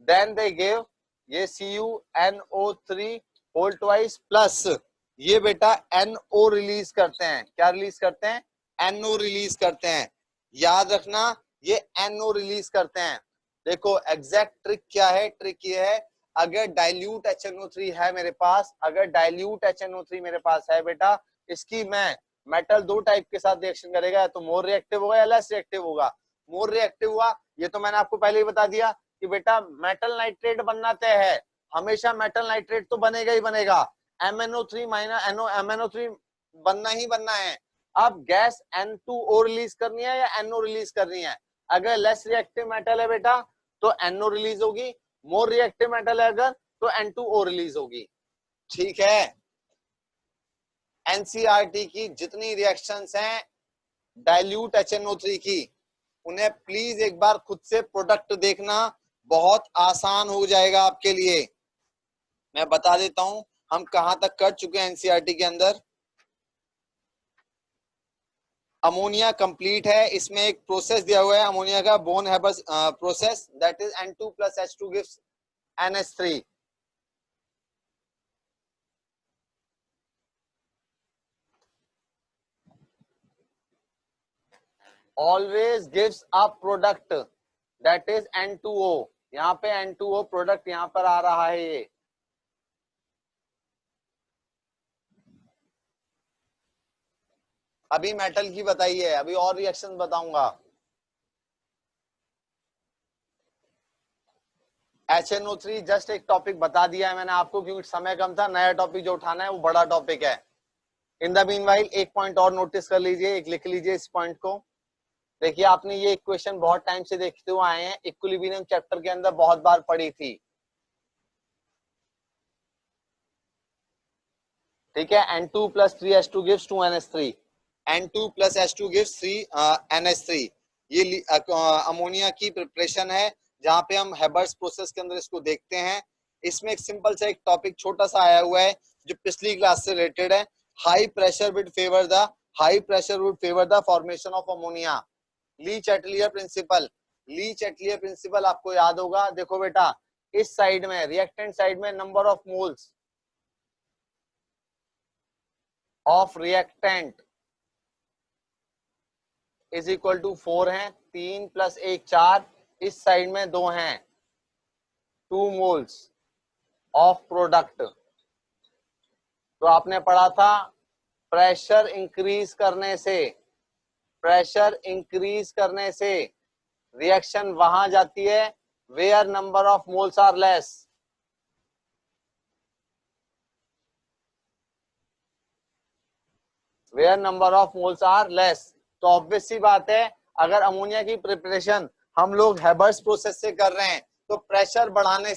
देन दे गिव ये CuNO3 होल ट्वाइस प्लस ये बेटा NO रिलीज करते हैं, क्या रिलीज करते हैं, NO रिलीज करते हैं। याद रखना ये NO रिलीज करते हैं। देखो एग्जैक्ट ट्रिक क्या है, ट्रिक ये है, अगर डाइल्यूट HNO3 है मेरे पास, अगर डाइल्यूट HNO3 मेरे पास है बेटा, इसकी मैं मेटल दो टाइप के साथ रिएक्शन करेगा, तो मोर रिएक्टिव होगा या लेस रिएक्टिव होगा। मोर रिएक्टिव हुआ, ये तो मैंने आपको पहले ही बता दिया कि बेटा मेटल नाइट्रेट बनना तय है, हमेशा मेटल नाइट्रेट तो बनेगा ही बनेगा। MnO3 माइनस MnO3 बनना ही बनना है। अब गैस N2O रिलीज करनी है या NO रिलीज करनी है। अगर लेस रिएक्टिव मेटल है बेटा तो NO रिलीज होगी, मोर रिएक्टिव मेटल है अगर तो N2O रिलीज होगी। ठीक है, एनसीईआरटी की जितनी रिएक्शंस हैं डाइल्यूट HNO3 की, उन्हें प्लीज एक बार खुद से प्रोडक्ट देखना, बहुत आसान हो जाएगा आपके लिए। मैं बता देता हूं हम कहां तक कर चुके हैं एनसीईआरटी के अंदर। अमोनिया कंप्लीट है, इसमें एक प्रोसेस दिया हुआ है अमोनिया का, bone Haber's process, that is N2 plus H2 gives NH3। always gives a product that is N2O। यहाँ पे N2O प्रोडक्ट यहाँ पर आ रहा है ये। अभी मेटल की बताइए, अभी और रिएक्शन बताऊंगा। HNO3 जस्ट एक टॉपिक बता दिया है मैंने आपको, क्योंकि समय कम था, नया टॉपिक जो उठाना है वो बड़ा टॉपिक है। इन द मीनवाइल एक पॉइंट और नोटिस कर लीजिए, एक लिख लीजिए इस पॉइंट को। देखिए आपने ये इक्वेशन बहुत टाइम से देखते हुए आए हैं, इक्विलिब्रियम चैप्टर के अंदर बहुत बार पढ़ी थी। ठीक है, N2 plus 3H2 gives 2NH3, N2 plus H2 gives 3NH3। ये अमोनिया की प्रिपरेशन है, जहां पे हम हेबर्स प्रोसेस के अंदर इसको देखते हैं। इसमें एक सिंपल सा एक टॉपिक छोटा सा आया हुआ है जो पिछली क्लास से रिलेटेड है, high pressure would favour the formation of ammonia. Le Chatelier principle, Le Chatelier principle आपको याद होगा। देखो बेटा इस साइड में रिएक्टेंट साइड में number of moles of reactant is equal to 4 है, 3 प्लस 1 4, इस साइड में 2 हैं, 2 मोल्स ऑफ प्रोडक्ट। तो आपने पढ़ा था प्रेशर इंक्रीज करने से, प्रेशर इंक्रीज करने से रिएक्शन वहां जाती है where number of moles are less. Where number of moles are less. तो ऑब्वियस सी बात है, अगर अमोनिया की प्रिपरेशन हम लोग हेबर्स प्रोसेस से कर रहे हैं तो प्रेशर बढ़ाने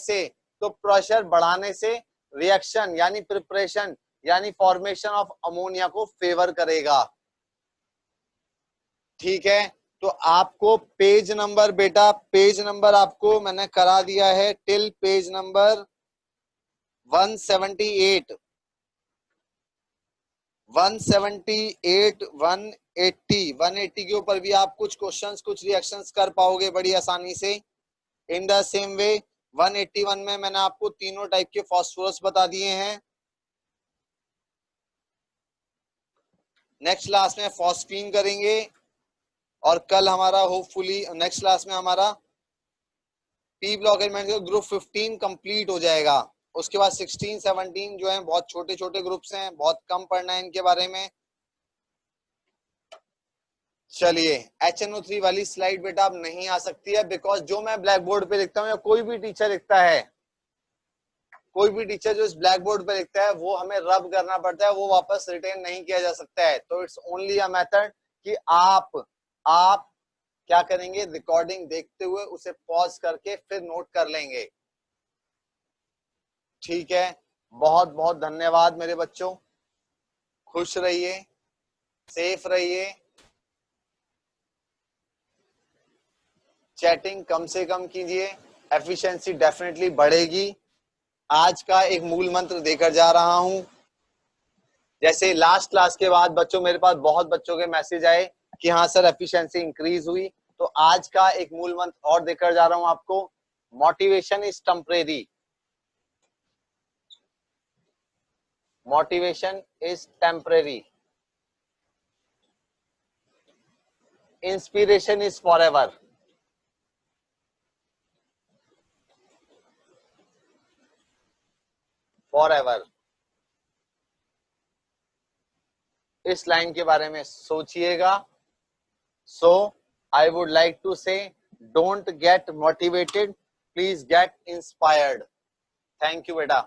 से रिएक्शन यानी प्रिपरेशन यानी फॉर्मेशन ऑफ अमोनिया को फेवर करेगा। ठीक है, तो आपको पेज नंबर बेटा, पेज नंबर आपको मैंने करा दिया है टिल पेज नंबर 178, 178, 180 के ऊपर भी आप कुछ क्वेश्चंस कुछ रिएक्शंस कर पाओगे बड़ी आसानी से। इन द सेम वे 181 में मैंने आपको तीनों टाइप के फॉस्फोरस बता दिए हैं। नेक्स्ट क्लास में फॉस्फीन करेंगे और कल हमारा होपफुली नेक्स्ट क्लास में हमारा पी ब्लॉक एलिमेंट का ग्रुप 15 कंप्लीट हो जाएगा। उसके बाद 16 17 जो है बहुत छोटे छोटे ग्रुप्स हैं, बहुत कम पढ़ना है इनके बारे में। चलिए HNO3 वाली स्लाइड बेटा अब नहीं आ सकती है, बिकॉज जो मैं ब्लैक बोर्ड पे लिखता हूँ या कोई भी टीचर लिखता है, कोई भी टीचर जो इस ब्लैक बोर्ड पे लिखता है वो हमें रब करना पड़ता है, वो वापस रिटेन नहीं किया जा सकता है। तो इट्स ओनली अ मेथड कि आप क्या करेंगे, रिकॉर्डिंग देखते हुए उसे पॉज करके फिर नोट कर लेंगे। ठीक है, बहुत बहुत धन्यवाद मेरे बच्चों, खुश रहिए, सेफ रहिए, चैटिंग कम से कम कीजिए, एफिशिएंसी डेफिनेटली बढ़ेगी। आज का एक मूल मंत्र देकर जा रहा हूं। जैसे लास्ट क्लास के बाद बच्चों मेरे पास बहुत बच्चों के मैसेज आए कि हाँ सर एफिशिएंसी इंक्रीज हुई, तो आज का एक मूल मंत्र और देकर जा रहा हूं आपको, motivation is temporary, motivation is temporary. Inspiration is for ever. For ever, इस लाइन के बारे में सोचिएगा। सो आई वुड लाइक टू से don't get motivated, please get inspired. Thank you बेटा।